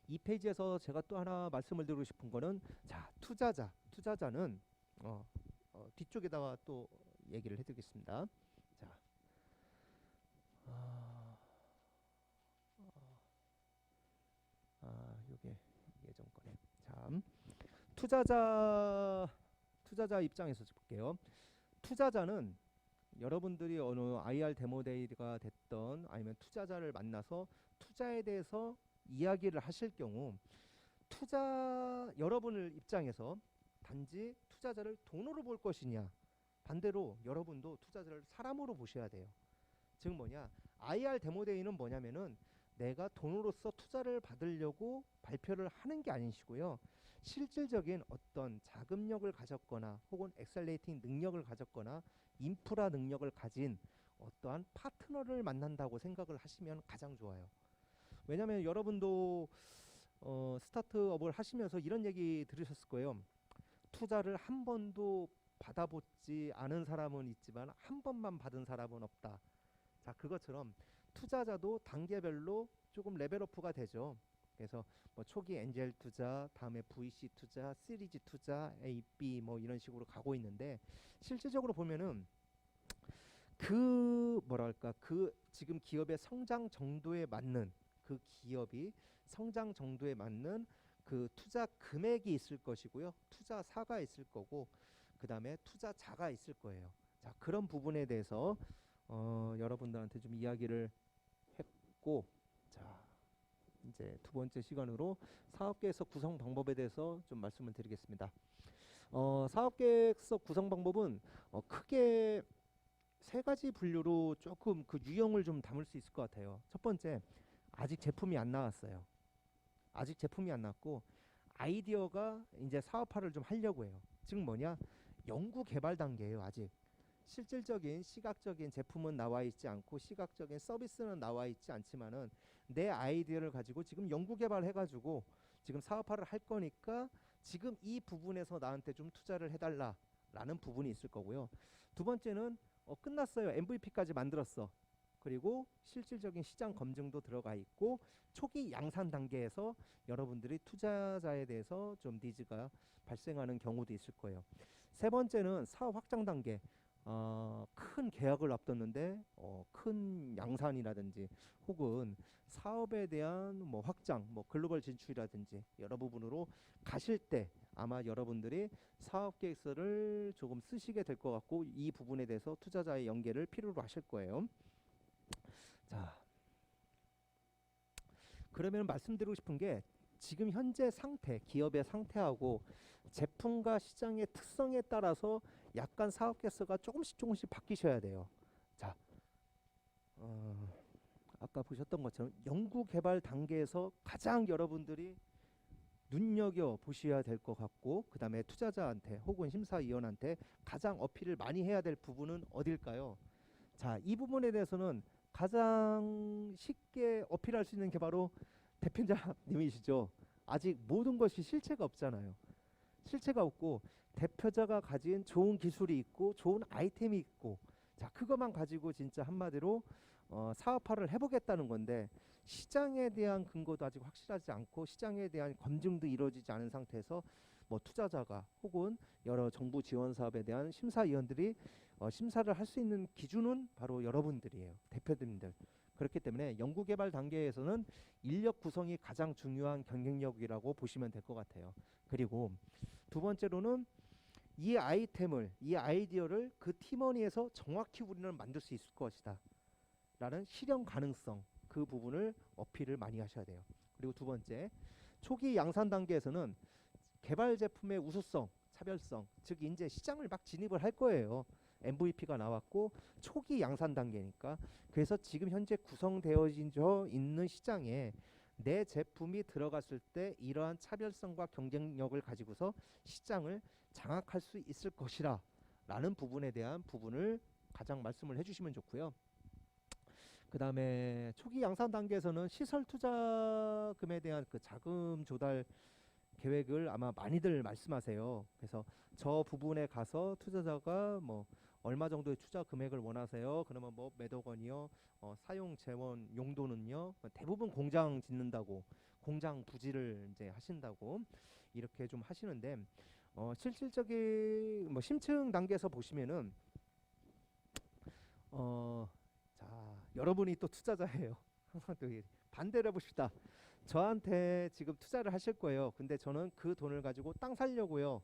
이 페이지에서 제가 또 하나 말씀을 드리고 싶은 거는, 자, 투자자는 뒤쪽에다가 또 얘기를 해드리겠습니다. 자, 요게 예전 거네. 참, 투자자 입장에서 볼게요. 투자자는 여러분들이 어느 IR 데모데이가 됐던 아니면 투자자를 만나서 투자에 대해서 이야기를 하실 경우, 여러분을 입장에서 단지 투자자를 돈으로 볼 것이냐, 반대로 여러분도 투자자를 사람으로 보셔야 돼요. 즉 뭐냐, IR 데모데이는 뭐냐면은 내가 돈으로서 투자를 받으려고 발표를 하는 게 아니시고요. 실질적인 어떤 자금력을 가졌거나 혹은 엑셀레이팅 능력을 가졌거나 인프라 능력을 가진 어떠한 파트너를 만난다고 생각을 하시면 가장 좋아요. 왜냐하면 여러분도 스타트업을 하시면서 이런 얘기 들으셨을 거예요. 투자를 한 번도 받아보지 않은 사람은 있지만 한 번만 받은 사람은 없다. 자, 그것처럼 투자자도 단계별로 조금 레벨업가 되죠. 그래서 뭐 초기 엔젤 투자, 다음에 VC 투자, 시리즈 투자, A, B 뭐 이런 식으로 가고 있는데, 실질적으로 보면은 그 뭐랄까, 그 지금 기업의 성장 정도에 맞는, 그 기업이 성장 정도에 맞는 그 투자 금액이 있을 것이고요. 투자사가 있을 거고, 그 다음에 투자자가 있을 거예요. 자, 그런 부분에 대해서 여러분들한테 좀 이야기를 했고, 자, 이제 두 번째 시간으로 사업계획서 구성 방법에 대해서 좀 말씀을 드리겠습니다. 사업계획서 구성 방법은 크게 세 가지 분류로 조금 그 유형을 좀 담을 수 있을 것 같아요. 첫 번째, 아직 제품이 안 나왔어요. 아직 제품이 안 났고 아이디어가 이제 사업화를 좀 하려고 해요. 즉 뭐냐, 연구 개발 단계예요. 아직 실질적인 시각적인 제품은 나와 있지 않고 시각적인 서비스는 나와 있지 않지만은, 내 아이디어를 가지고 지금 연구 개발해 가지고 지금 사업화를 할 거니까 지금 이 부분에서 나한테 좀 투자를 해달라라는 부분이 있을 거고요. 두 번째는 끝났어요. MVP까지 만들었어. 그리고 실질적인 시장 검증도 들어가 있고 초기 양산 단계에서 여러분들이 투자자에 대해서 좀 니즈가 발생하는 경우도 있을 거예요. 세 번째는 사업 확장 단계. 큰 계약을 앞뒀는데 큰 양산이라든지 혹은 사업에 대한 뭐 확장, 뭐 글로벌 진출이라든지 여러 부분으로 가실 때 아마 여러분들이 사업 계획서를 조금 쓰시게 될 것 같고, 이 부분에 대해서 투자자의 연계를 필요로 하실 거예요. 자, 그러면 말씀드리고 싶은 게, 지금 현재 상태, 기업의 상태하고 제품과 시장의 특성에 따라서 약간 사업 개수가 조금씩 바뀌셔야 돼요. 자, 아까 보셨던 것처럼 연구 개발 단계에서 가장 여러분들이 눈여겨 보셔야 될 것 같고, 그 다음에 투자자한테 혹은 심사위원한테 가장 어필을 많이 해야 될 부분은 어딜까요? 자, 이 부분에 대해서는 가장 쉽게 어필할 수 있는 게 바로 대표자님이시죠. 아직 모든 것이 실체가 없잖아요. 실체가 없고 대표자가 가진 좋은 기술이 있고 좋은 아이템이 있고, 자, 그것만 가지고 진짜 한마디로 사업화를 해보겠다는 건데, 시장에 대한 근거도 아직 확실하지 않고 시장에 대한 검증도 이루어지지 않은 상태에서 뭐 투자자가 혹은 여러 정부 지원 사업에 대한 심사위원들이 심사를 할 수 있는 기준은 바로 여러분들이에요. 대표님들. 그렇기 때문에 연구개발 단계에서는 인력 구성이 가장 중요한 경쟁력이라고 보시면 될 것 같아요. 그리고 두 번째로는 이 아이템을, 이 아이디어를 그 팀원위에서 정확히 우리는 만들 수 있을 것이다 라는 실현 가능성, 그 부분을 어필을 많이 하셔야 돼요. 그리고 두 번째, 초기 양산 단계에서는 개발 제품의 우수성, 차별성, 즉 이제 시장을 막 진입을 할 거예요. MVP가 나왔고 초기 양산 단계니까. 그래서 지금 현재 구성되어져 있는 시장에 내 제품이 들어갔을 때 이러한 차별성과 경쟁력을 가지고서 시장을 장악할 수 있을 것이라 라는 부분에 대한 부분을 가장 말씀을 해주시면 좋고요. 그 다음에 초기 양산 단계에서는 시설 투자금에 대한 그 자금 조달 계획을 아마 많이들 말씀하세요. 그래서 저 부분에 가서 투자자가 뭐 얼마 정도의 투자 금액을 원하세요? 그러면 뭐 몇억 원이요? 사용 재원 용도는요? 대부분 공장 짓는다고, 공장 부지를 이제 하신다고 이렇게 좀 하시는데, 실질적인 뭐 심층 단계에서 보시면은 자, 여러분이 또 투자자예요. 항상 또 반대를 해봅시다. 저한테 지금 투자를 하실 거예요. 근데 저는 그 돈을 가지고 땅 살려고요.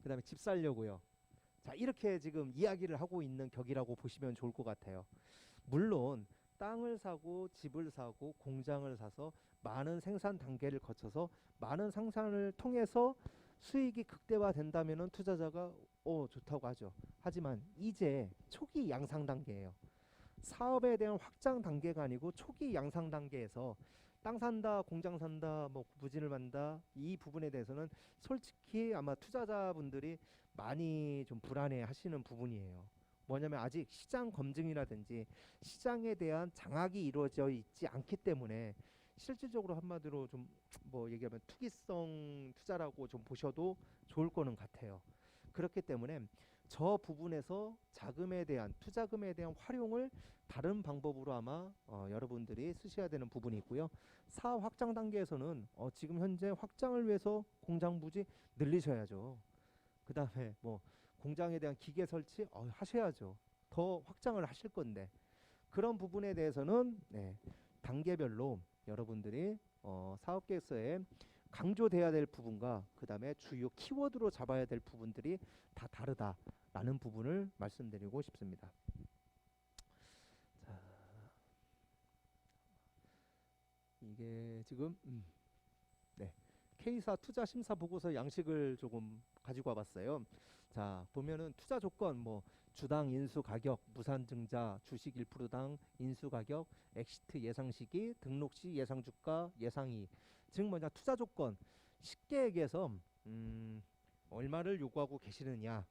그 다음에 집 살려고요. 자, 이렇게 지금 이야기를 하고 있는 격이라고 보시면 좋을 것 같아요. 물론 땅을 사고 집을 사고 공장을 사서 많은 생산 단계를 거쳐서 많은 생산을 통해서 수익이 극대화된다면은 투자자가 좋다고 하죠. 하지만 이제 초기 양상 단계예요. 사업에 대한 확장 단계가 아니고 초기 양상 단계에서 땅 산다, 공장 산다, 뭐 부진을 만다, 이 부분에 대해서는 솔직히 아마 투자자분들이 많이 좀 불안해 하시는 부분이에요. 뭐냐면 아직 시장 검증이라든지 시장에 대한 장악이 이루어져 있지 않기 때문에 실질적으로 한마디로 좀 뭐 얘기하면 투기성 투자라고 좀 보셔도 좋을 거는 같아요. 그렇기 때문에 저 부분에서 자금에 대한, 투자금에 대한 활용을 다른 방법으로 아마 여러분들이 쓰셔야 되는 부분이 있고요. 사업 확장 단계에서는 지금 현재 확장을 위해서 공장 부지 늘리셔야죠. 그 다음에 뭐 공장에 대한 기계 설치 하셔야죠. 더 확장을 하실 건데, 그런 부분에 대해서는 단계별로 여러분들이 사업 계획서에 강조돼야 될 부분과 그 다음에 주요 키워드로 잡아야 될 부분들이 다 다르다라는 부분을 말씀드리고 싶습니다. 자, 이게 지금 K사 투자 심사 보고서 양식을 조금 가지고 와봤어요. 자, 보면은 투자 조건 뭐 주당 인수 가격, 무산증자, 주식 1%당 인수 가격, 엑시트 예상 시기, 등록 시 예상 주가, 예상이, 즉 뭐냐, 투자 조건 쉽게 얘기해서 얼마를 요구하고 계시느냐,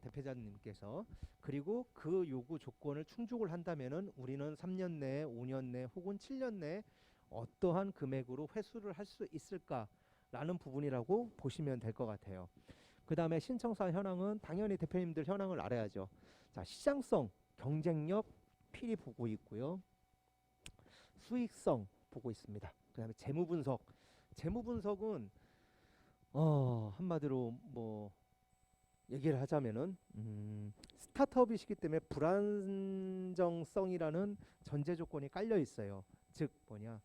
대표자님께서. 그리고 그 요구 조건을 충족을 한다면은 우리는 3년 내에, 5년 내 혹은 7년 내에 어떠한 금액으로 회수를 할 수 있을까라는 부분이라고 보시면 될 것 같아요. 그 다음에 신청사 현황은 당연히 대표님들 현황을 알아야죠. 자, 시장성, 경쟁력 필히 보고 있고요. 수익성 보고 있습니다. 그 다음에 재무 분석. 재무 분석은 한마디로 뭐 얘기를 하자면은 스타트업이시기 때문에 불안정성이라는 전제 조건이 깔려 있어요. 즉 뭐냐,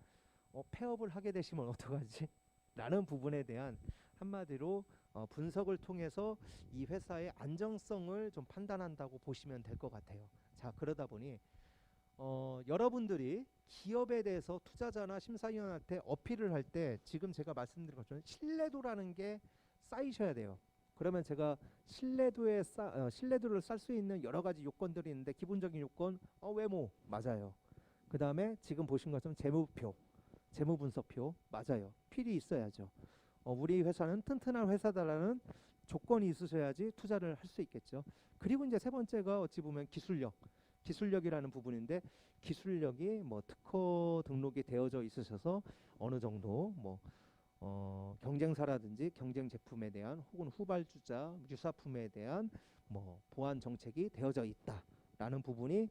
폐업을 하게 되시면 어떡하지? 라는 부분에 대한 한마디로 분석을 통해서 이 회사의 안정성을 좀 판단한다고 보시면 될 것 같아요. 자, 그러다 보니 여러분들이 기업에 대해서 투자자나 심사위원한테 어필을 할 때 지금 제가 말씀드린 것처럼 신뢰도라는 게 쌓이셔야 돼요. 그러면 제가 신뢰도를 쌓을 수 있는 여러 가지 요건들이 있는데 기본적인 요건 외모 맞아요. 그 다음에 지금 보신 것처럼 재무표, 재무분석표 맞아요. 필히 있어야죠. 우리 회사는 튼튼한 회사다라는 조건이 있으셔야지 투자를 할 수 있겠죠. 그리고 이제 세 번째가 어찌 보면 기술력이라는 부분인데 기술력이 뭐 특허 등록이 되어져 있으셔서 어느 정도 뭐 경쟁사라든지 경쟁 제품에 대한 혹은 후발주자 유사품에 대한 뭐 보안 정책이 되어져 있다라는 부분이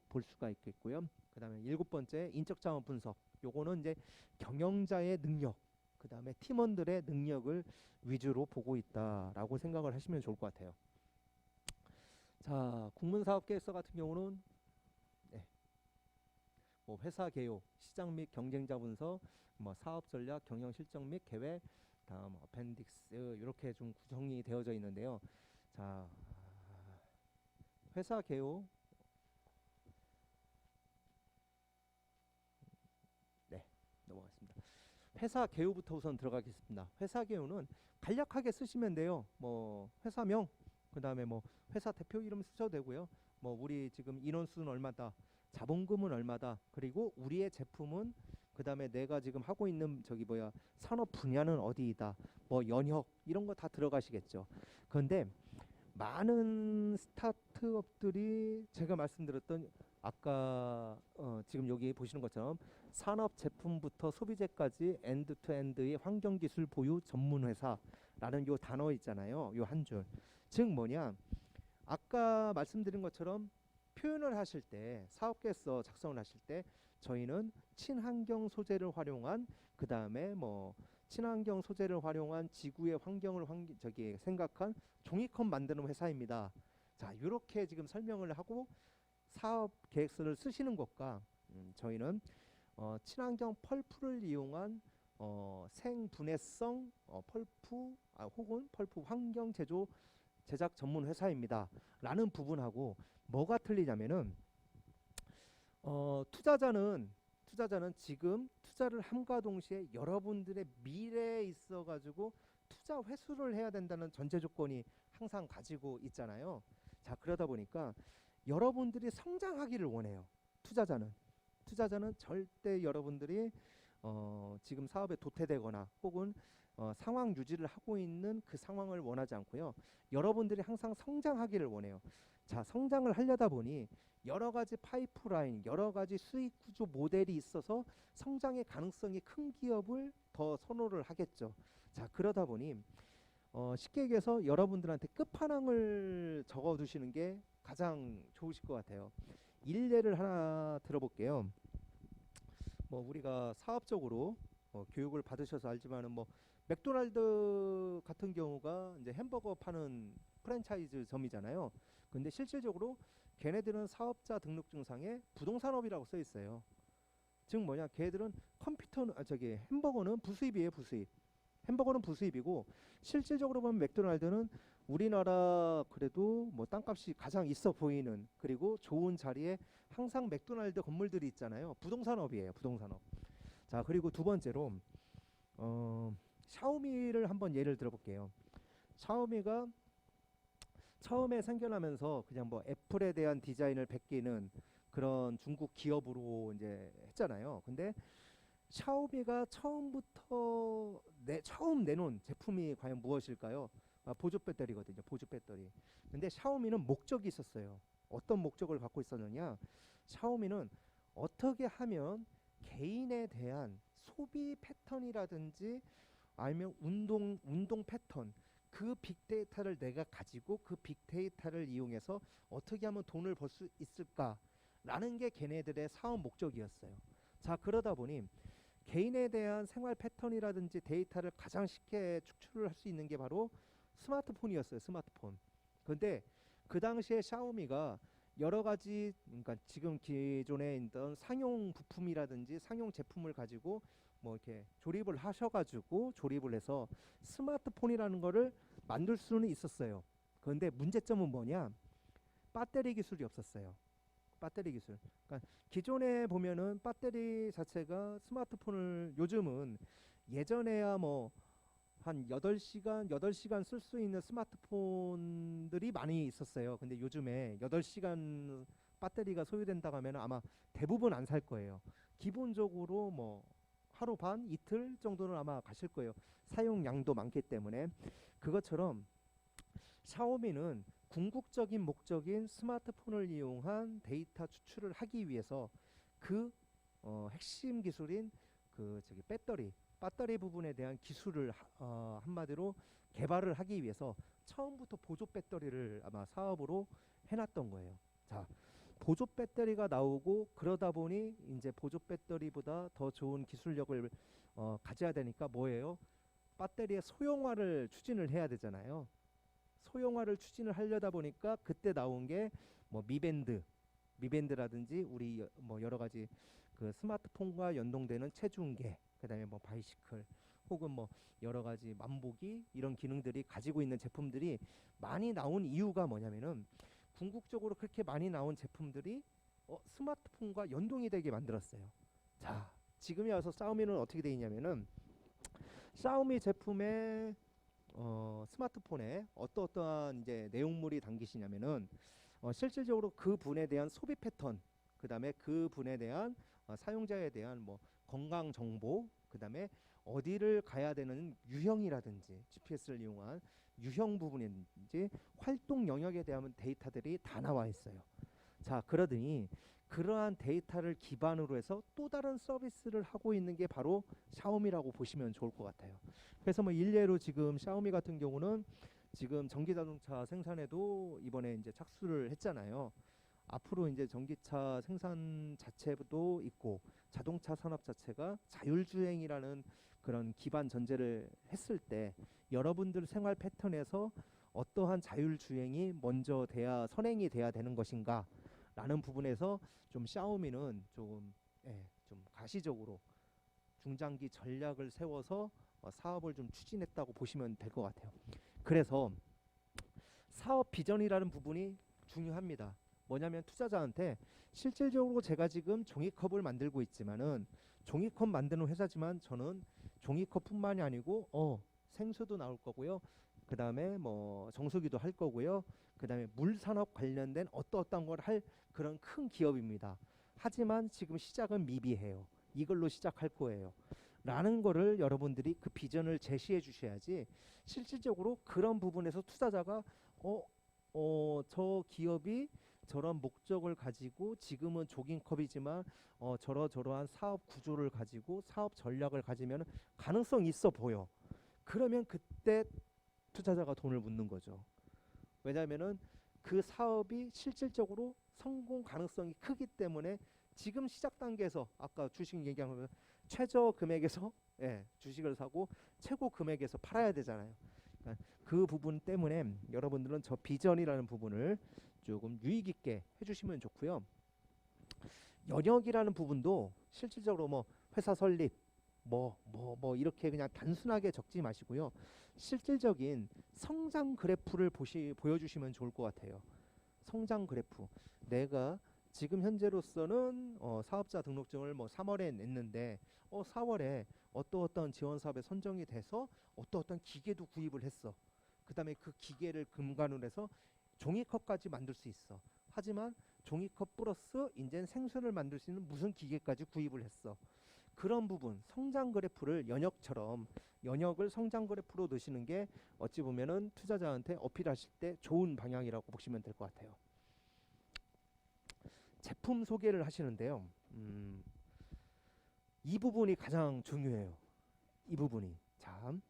볼 수가 있겠고요. 그다음에 7번째 인적 자원 분석. 요거는 이제 경영자의 능력, 그다음에 팀원들의 능력을 위주로 보고 있다라고 생각을 하시면 좋을 것 같아요. 자, 국문사업계획서 같은 경우는 뭐 회사 개요, 시장 및 경쟁자 분석, 뭐 사업 전략, 경영 실적 및 계획, 다음 어펜딕스 이렇게 좀 구성이 되어져 있는데요. 자, 회사 개요. 네, 넘어가겠습니다. 회사 개요부터 우선 들어가겠습니다. 회사 개요는 간략하게 쓰시면 돼요. 뭐 회사명, 그다음에 뭐 회사 대표 이름 쓰셔도 되고요. 뭐 우리 지금 인원수는 얼마다, 자본금은 얼마다, 그리고 우리의 제품은 그다음에 내가 지금 하고 있는 산업 분야는 어디이다, 뭐 연혁 이런 거 다 들어가시겠죠. 그런데 많은 스타트업들이 제가 말씀드렸던 아까 지금 여기 보시는 것처럼 산업 제품부터 소비재까지 엔드투엔드의 환경기술 보유 전문 회사라는 요 단어 있잖아요. 요 한 줄. 즉 뭐냐? 아까 말씀드린 것처럼 표현을 하실 때 사업계획서 작성을 하실 때 저희는 친환경 소재를 활용한 그다음에 뭐 친환경 소재를 활용한 지구의 환경을 생각한 종이컵 만드는 회사입니다. 자, 이렇게 지금 설명을 하고 사업 계획서를 쓰시는 것과 저희는 친환경 펄프를 이용한 생분해성 펄프 혹은 펄프 환경 제작 전문 회사입니다. 라는 부분하고 뭐가 틀리냐면은 투자자는 지금 투자를 함과 동시에 여러분들의 미래에 있어 가지고 투자 회수를 해야 된다는 전제 조건이 항상 가지고 있잖아요. 자, 그러다 보니까 여러분들이 성장하기를 원해요. 투자자는 절대 여러분들이 지금 사업에 도태되거나 혹은 상황 유지를 하고 있는 그 상황을 원하지 않고요. 여러분들이 항상 성장하기를 원해요. 자, 성장을 하려다 보니 여러 가지 파이프라인, 여러 가지 수익 구조 모델이 있어서 성장의 가능성이 큰 기업을 더 선호를 하겠죠. 자, 그러다 보니 쉽게 얘기해서 여러분들한테 끝판왕을 적어 두시는 게 가장 좋으실 것 같아요. 일례를 하나 들어볼게요. 뭐 우리가 사업적으로 교육을 받으셔서 알지만은 뭐 맥도날드 같은 경우가 이제 햄버거 파는 프랜차이즈점이잖아요. 근데 실질적으로 걔네들은 사업자 등록증상에 부동산업이라고 써 있어요. 즉 뭐냐, 걔들은 햄버거는 부수입이에요, 부수입. 햄버거는 부수입이고 실질적으로 보면 맥도날드는 우리나라 그래도 뭐 땅값이 가장 있어 보이는 그리고 좋은 자리에 항상 맥도날드 건물들이 있잖아요. 부동산업이에요, 부동산업. 자, 그리고 두 번째로 샤오미를 한번 예를 들어볼게요. 샤오미가 처음에 생겨나면서 그냥 뭐 애플에 대한 디자인을 베끼는 그런 중국 기업으로 이제 했잖아요. 근데 샤오미가 처음 내놓은 제품이 과연 무엇일까요? 보조 배터리거든요. 보조 배터리. 근데 샤오미는 목적이 있었어요. 어떤 목적을 갖고 있었느냐? 샤오미는 어떻게 하면 개인에 대한 소비 패턴이라든지 아니면 운동 패턴, 그 빅데이터를 내가 가지고 그 빅데이터를 이용해서 어떻게 하면 돈을 벌 수 있을까라는 게 걔네들의 사업 목적이었어요. 자, 그러다 보니 개인에 대한 생활 패턴이라든지 데이터를 가장 쉽게 축출을 할 수 있는 게 바로 스마트폰이었어요. 스마트폰. 근데 그 당시에 샤오미가 여러 가지, 그러니까 지금 기존에 있던 상용 부품이라든지 상용 제품을 가지고 뭐 이렇게 조립을 해서 스마트폰이라는 거를 만들 수는 있었어요. 그런데 문제점은 뭐냐? 배터리 기술이 없었어요. 배터리 기술. 그러니까 기존에 보면은 배터리 자체가 스마트폰을 요즘은 예전에야 뭐 한 8시간 쓸 수 있는 스마트폰들이 많이 있었어요. 근데 요즘에 8시간 배터리가 소요된다고 하면 아마 대부분 안 살 거예요. 기본적으로 뭐 하루 반, 이틀 정도는 아마 가실 거예요. 사용량도 많기 때문에. 그것처럼 샤오미는 궁극적인 목적인 스마트폰을 이용한 데이터 추출을 하기 위해서 그 핵심 기술인 그 저기 배터리 부분에 대한 기술을 한마디로 개발을 하기 위해서 처음부터 보조 배터리를 아마 사업으로 해놨던 거예요. 자, 보조 배터리가 나오고 그러다 보니 이제 보조 배터리보다 더 좋은 기술력을 가져야 되니까 뭐예요? 배터리의 소형화를 추진을 해야 되잖아요. 소형화를 추진을 하려다 보니까 그때 나온 게 뭐 미밴드라든지 우리 뭐 여러 가지 그 스마트폰과 연동되는 체중계, 그다음에 뭐 바이시클 혹은 뭐 여러 가지 만보기 이런 기능들이 가지고 있는 제품들이 많이 나온 이유가 뭐냐면은 궁극적으로 그렇게 많이 나온 제품들이 스마트폰과 연동이 되게 만들었어요. 자, 지금에 와서 샤오미는 어떻게 돼 있냐면은 샤오미 제품의 스마트폰에 어떠한 이제 내용물이 담기시냐면은 실질적으로 그 분에 대한 소비 패턴, 그다음에 그 분에 대한 사용자에 대한 뭐 건강 정보, 그다음에 어디를 가야 되는 유형이라든지 GPS를 이용한 유형 부분인지 활동 영역에 대한 데이터들이 다 나와 있어요. 자, 그러더니 그러한 데이터를 기반으로 해서 또 다른 서비스를 하고 있는 게 바로 샤오미라고 보시면 좋을 것 같아요. 그래서 뭐 일례로 지금 샤오미 같은 경우는 지금 전기 자동차 생산에도 이번에 이제 착수를 했잖아요. 앞으로 이제 전기차 생산 자체도 있고 자동차 산업 자체가 자율주행이라는 그런 기반 전제를 했을 때 여러분들 생활 패턴에서 어떠한 자율주행이 먼저 돼야 선행이 돼야 되는 것인가 라는 부분에서 좀 샤오미는 좀 가시적으로 중장기 전략을 세워서 사업을 좀 추진했다고 보시면 될 것 같아요. 그래서 사업 비전이라는 부분이 중요합니다. 뭐냐면 투자자한테 실질적으로 제가 지금 종이컵을 만들고 있지만은 종이컵 만드는 회사지만 저는 종이컵뿐만이 아니고 생수도 나올 거고요. 그다음에 뭐 정수기도 할 거고요. 그다음에 물 산업 관련된 어떤 걸 할 그런 큰 기업입니다. 하지만 지금 시작은 미비해요. 이걸로 시작할 거예요. 라는 거를 여러분들이 그 비전을 제시해 주셔야지 실질적으로 그런 부분에서 투자자가 저 기업이 저런 목적을 가지고 지금은 조깅컵이지만 저러저러한 사업 구조를 가지고 사업 전략을 가지면 가능성이 있어 보여. 그러면 그때 투자자가 돈을 묻는 거죠. 왜냐하면은 그 사업이 실질적으로 성공 가능성이 크기 때문에 지금 시작 단계에서 아까 주식 얘기하면 최저 금액에서 주식을 사고 최고 금액에서 팔아야 되잖아요. 그러니까 그 부분 때문에 여러분들은 저 비전이라는 부분을 조금 유익 있게 해주시면 좋고요. 연역이라는 부분도 실질적으로 뭐 회사 설립 뭐 이렇게 그냥 단순하게 적지 마시고요. 실질적인 성장 그래프를 보여주시면 좋을 것 같아요. 성장 그래프. 내가 지금 현재로서는 사업자 등록증을 뭐 3월에 냈는데 4월에 어떤 지원 사업에 선정이 돼서 어떤 기계도 구입을 했어. 그다음에 그 기계를 근간으로 해서 종이컵까지 만들 수 있어. 하지만 종이컵 플러스 이제 생수를 만들 수 있는 무슨 기계까지 구입을 했어. 그런 부분 성장 그래프를 연역을 성장 그래프로 넣으시는 게 어찌 보면은 투자자한테 어필하실 때 좋은 방향이라고 보시면 될 것 같아요. 제품 소개를 하시는데요. 이 부분이 가장 중요해요. 이 부분이 참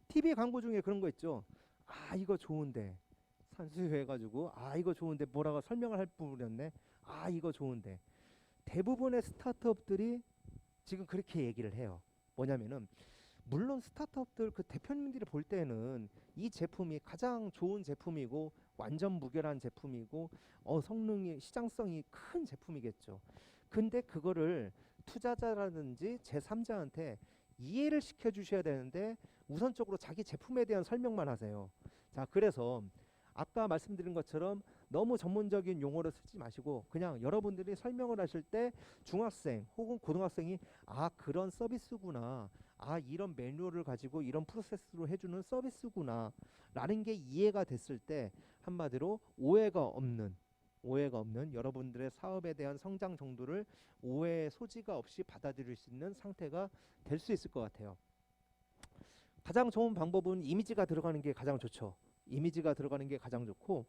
TV 광고 중에 그런 거 있죠. 아 이거 좋은데 산수유 해가지고 아 이거 좋은데 뭐라고 설명을 할 부분이었네. 아 이거 좋은데 대부분의 스타트업들이 지금 그렇게 얘기를 해요. 뭐냐면은 물론 스타트업들 그 대표님들이 볼 때는 이 제품이 가장 좋은 제품이고 완전 무결한 제품이고 성능이 시장성이 큰 제품이겠죠. 근데 그거를 투자자라든지 제3자한테 이해를 시켜 주셔야 되는데 우선적으로 자기 제품에 대한 설명만 하세요. 자, 그래서 아까 말씀드린 것처럼 너무 전문적인 용어를 쓰지 마시고 그냥 여러분들이 설명을 하실 때 중학생 혹은 고등학생이 아 그런 서비스구나, 아 이런 매뉴얼을 가지고 이런 프로세스로 해주는 서비스구나 라는 게 이해가 됐을 때 한마디로 오해가 없는 여러분들의 사업에 대한 성장 정도를 오해의 소지가 없이 받아들일 수 있는 상태가 될 수 있을 것 같아요. 가장 좋은 방법은 이미지가 들어가는 게 가장 좋죠. 이미지가 들어가는 게 가장 좋고,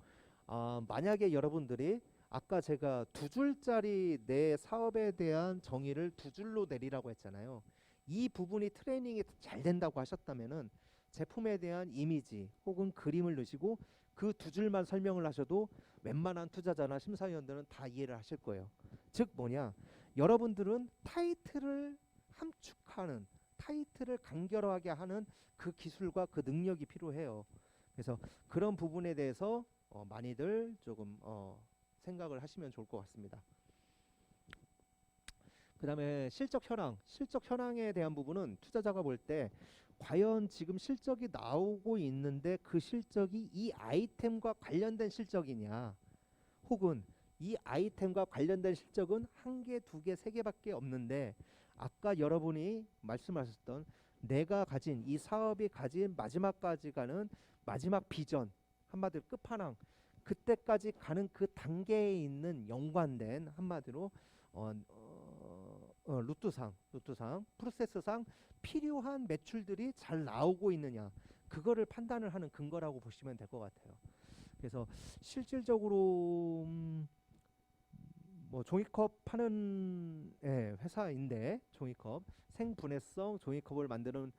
만약에 여러분들이 아까 제가 두 줄짜리 내 사업에 대한 정의를 두 줄로 내리라고 했잖아요. 이 부분이 트레이닝이 잘 된다고 하셨다면은 제품에 대한 이미지 혹은 그림을 넣으시고 그 두 줄만 설명을 하셔도 웬만한 투자자나 심사위원들은 다 이해를 하실 거예요. 즉 뭐냐? 여러분들은 타이틀을 함축하는, 타이틀을 간결하게 하는 그 기술과 그 능력이 필요해요. 그래서 그런 부분에 대해서 많이들 조금 생각을 하시면 좋을 것 같습니다. 그 다음에 실적 현황에 대한 부분은 투자자가 볼 때 과연 지금 실적이 나오고 있는데 그 실적이 이 아이템과 관련된 실적이냐, 혹은 이 아이템과 관련된 실적은 한 개, 두 개, 세 개밖에 없는데 아까 여러분이 말씀하셨던 내가 가진 이 사업이 가진 마지막까지 가는 마지막 비전, 한마디로 끝판왕, 그때까지 가는 그 단계에 있는 연관된 한마디로 루트상, 프로세스상 필요한 매출들이 잘 나오고 있느냐, 그거를 판단을 하는 근거라고 보시면 될 것 같아요. 그래서 실질적으로 뭐 종이컵 파는 회사인데, 종이컵 생분해성 종이컵을 만드는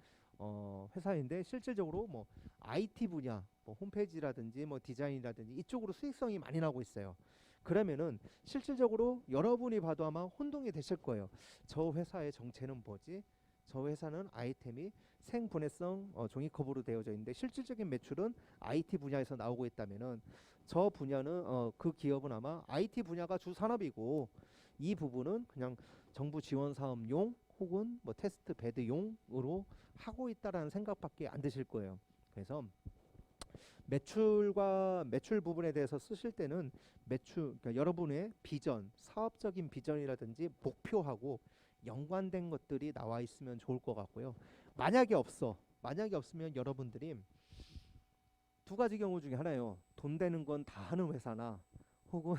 회사인데 실질적으로 뭐 IT 분야, 뭐 홈페이지라든지 뭐 디자인이라든지 이쪽으로 수익성이 많이 나고 있어요. 그러면은 실질적으로 여러분이 봐도 아마 혼동이 되실 거예요. 저 회사의 정체는 뭐지? 저 회사는 아이템이 생분해성 종이컵으로 되어져 있는데 실질적인 매출은 IT 분야에서 나오고 있다면은 저 분야는 그 기업은 아마 IT 분야가 주 산업이고 이 부분은 그냥 정부 지원 사업용 혹은 뭐 테스트 베드용으로 하고 있다라는 생각밖에 안 드실 거예요. 그래서 매출 부분에 대해서 쓰실 때는 그러니까 여러분의 비전, 사업적인 비전이라든지 목표하고 연관된 것들이 나와 있으면 좋을 것 같고요. 만약에 없으면 여러분들이 두 가지 경우 중에 하나예요. 돈 되는 건 다 하는 회사나 혹은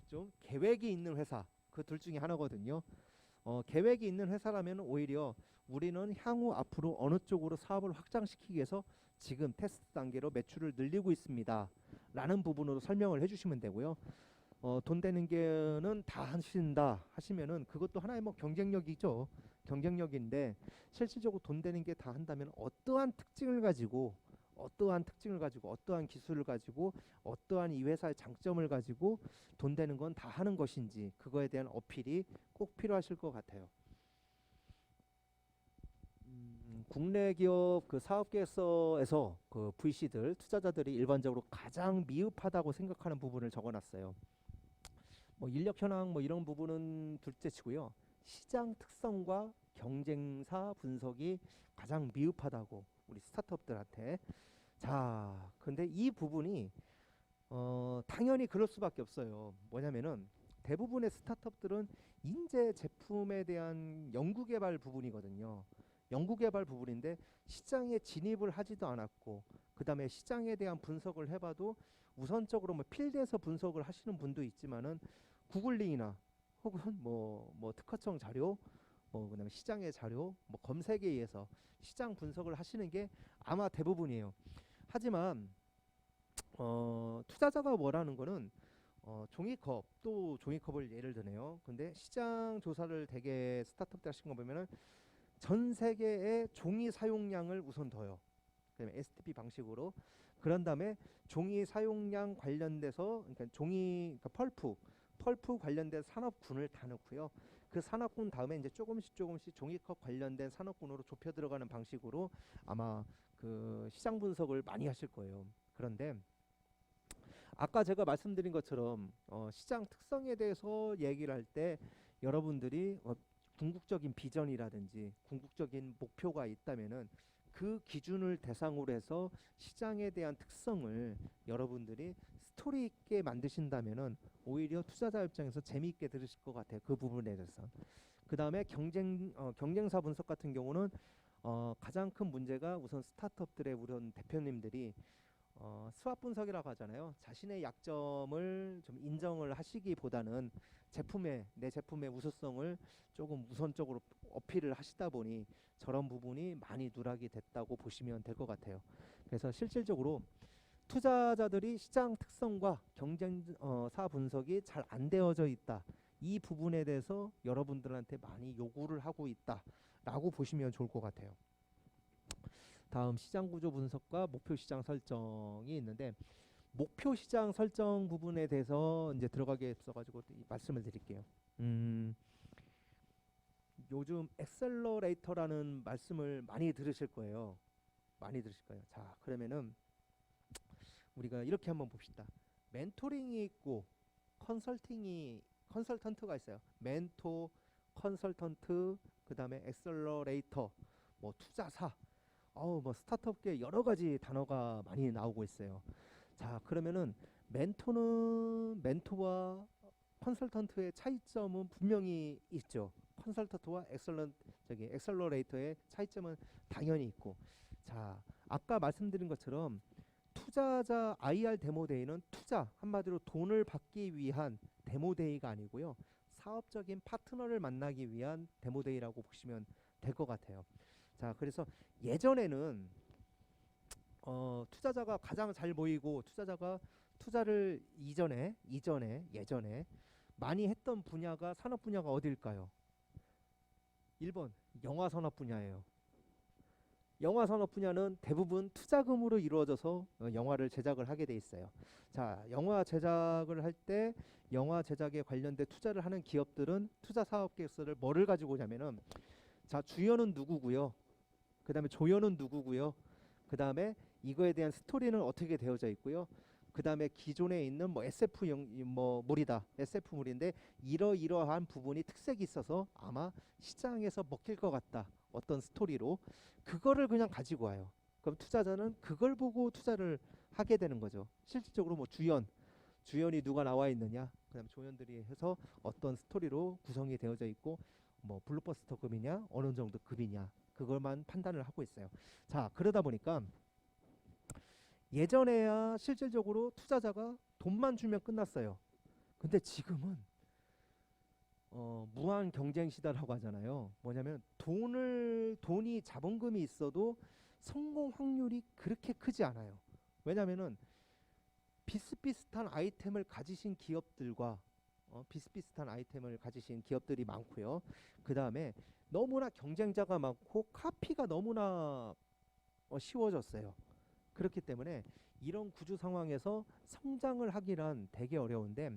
좀 계획이 있는 회사, 그 둘 중에 하나거든요. 계획이 있는 회사라면 오히려 우리는 향후 앞으로 어느 쪽으로 사업을 확장시키기 위해서 지금 테스트 단계로 매출을 늘리고 있습니다 라는 부분으로 설명을 해주시면 되고요. 돈 되는 게는 다 하신다 하시면은 그것도 하나의 뭐 경쟁력이죠. 경쟁력인데 실질적으로 돈 되는 게 다 한다면 어떠한 특징을 가지고 어떠한 기술을 가지고 어떠한 이 회사의 장점을 가지고 돈 되는 건 다 하는 것인지 그거에 대한 어필이 꼭 필요하실 것 같아요. 국내 기업 그 사업 계획서에서 그 VC들 투자자들이 일반적으로 가장 미흡하다고 생각하는 부분을 적어놨어요. 뭐 인력 현황 뭐 이런 부분은 둘째치고요. 시장 특성과 경쟁사 분석이 가장 미흡하다고 우리 스타트업들한테. 자, 근데 이 부분이 당연히 그럴 수밖에 없어요. 뭐냐면은 대부분의 스타트업들은 인재 제품에 대한 연구개발 부분이거든요. 연구개발 부분인데 시장에 진입을 하지도 않았고 그 다음에 시장에 대한 분석을 해봐도 우선적으로 뭐 필드에서 분석을 하시는 분도 있지만은 구글링이나 혹은 뭐 특허청 자료, 뭐 그다음에 시장의 자료, 뭐 검색에 의해서 시장 분석을 하시는 게 아마 대부분이에요. 하지만 투자자가 원하는 거는 종이컵, 또 종이컵을 예를 드네요. 근데 시장 조사를 되게 스타트업 때 하신 거 보면은 전 세계의 종이 사용량을 우선 둬요. 그다음에 STP 방식으로. 그런 다음에 종이 사용량 관련돼서 그러니까 그러니까 펄프 관련된 산업군을 다 넣고요. 그 산업군 다음에 이제 조금씩 종이컵 관련된 산업군으로 좁혀 들어가는 방식으로 아마 그 시장 분석을 많이 하실 거예요. 그런데 아까 제가 말씀드린 것처럼 시장 특성에 대해서 얘기를 할 때 여러분들이 궁극적인 비전이라든지 궁극적인 목표가 있다면은 그 기준을 대상으로 해서 시장에 대한 특성을 여러분들이 스토리 있게 만드신다면은 오히려 투자자 입장에서 재미있게 들으실 것 같아요. 그 부분에 대해서. 그 다음에 경쟁사 분석 같은 경우는 가장 큰 문제가 우선 스타트업들의 우선 대표님들이 수압 분석이라고 하잖아요. 자신의 약점을 좀 인정을 하시기보다는 내 제품의 우수성을 조금 우선적으로 어필을 하시다 보니 저런 부분이 많이 누락이 됐다고 보시면 될 것 같아요. 그래서 실질적으로 투자자들이 시장 특성과 경쟁사 분석이 잘 안 되어져 있다. 이 부분에 대해서 여러분들한테 많이 요구를 하고 있다라고 보시면 좋을 것 같아요. 다음 시장 구조 분석과 목표 시장 설정이 있는데 목표 시장 설정 부분에 대해서 이제 들어가게 있어가지고 말씀을 드릴게요. 요즘 엑셀러레이터라는 말씀을 많이 들으실 거예요. 많이 들으실 거예요. 자, 그러면은 우리가 이렇게 한번 봅시다. 멘토링이 있고 컨설턴트가 있어요. 멘토, 컨설턴트, 그 다음에 엑셀러레이터, 뭐 투자사, 뭐 스타트업계 여러 가지 단어가 많이 나오고 있어요. 자, 그러면은 멘토와 컨설턴트의 차이점은 분명히 있죠. 컨설턴트와 엑셀러레이터의 차이점은 당연히 있고. 자, 아까 말씀드린 것처럼 투자자 IR 데모데이는 한마디로 돈을 받기 위한 데모데이가 아니고요. 사업적인 파트너를 만나기 위한 데모데이라고 보시면 될 것 같아요. 자, 그래서 예전에는 투자자가 가장 잘 보이고 투자자가 투자를 예전에 많이 했던 분야가 산업 분야가 어디일까요? 1번 영화 산업 분야예요. 영화 산업 분야는 대부분 투자금으로 이루어져서 영화를 제작을 하게 돼 있어요. 자, 영화 제작을 할 때 영화 제작에 관련된 투자를 하는 기업들은 투자 사업 계획서를 뭐를 가지고 오냐면은 자, 주연은 누구고요. 그다음에 조연은 누구고요. 그다음에 이거에 대한 스토리는 어떻게 되어져 있고요. 그다음에 기존에 있는 뭐 SF물인데 이러이러한 부분이 특색이 있어서 아마 시장에서 먹힐 것 같다. 어떤 스토리로 그거를 그냥 가지고 와요. 그럼 투자자는 그걸 보고 투자를 하게 되는 거죠. 실질적으로 뭐 주연이 누가 나와 있느냐, 그다음 조연들이 해서 어떤 스토리로 구성이 되어져 있고 뭐 블록버스터 급이냐, 어느 정도 급이냐, 그걸만 판단을 하고 있어요. 자, 그러다 보니까 예전에야 실질적으로 투자자가 돈만 주면 끝났어요. 근데 지금은 무한 경쟁 시대라고 하잖아요. 뭐냐면 돈이 자본금이 있어도 성공 확률이 그렇게 크지 않아요. 왜냐면은 비슷비슷한 아이템을 가지신 기업들이 많고요. 그 다음에 너무나 경쟁자가 많고 카피가 너무나 쉬워졌어요. 그렇기 때문에 이런 구조 상황에서 성장을 하기란 되게 어려운데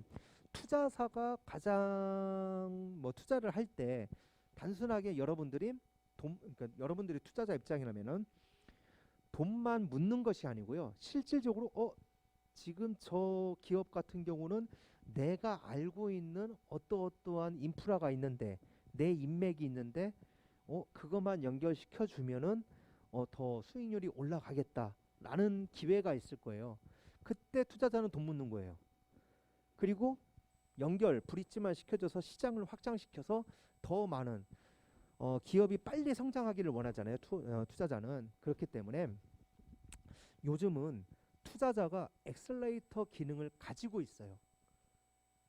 투자사가 가장 투자를 할 때 단순하게 그러니까 여러분들이 투자자 입장이라면은 돈만 묻는 것이 아니고요. 실질적으로 지금 저 기업 같은 경우는 내가 알고 있는 어떠한 인프라가 있는데 내 인맥이 있는데 그것만 연결시켜 주면은 더 수익률이 올라가겠다라는 기회가 있을 거예요. 그때 투자자는 돈 묻는 거예요. 그리고 브릿지만 시켜줘서 시장을 확장시켜서 더 많은 기업이 빨리 성장하기를 원하잖아요. 투자자는. 그렇기 때문에 요즘은 투자자가 엑셀레이터 기능을 가지고 있어요.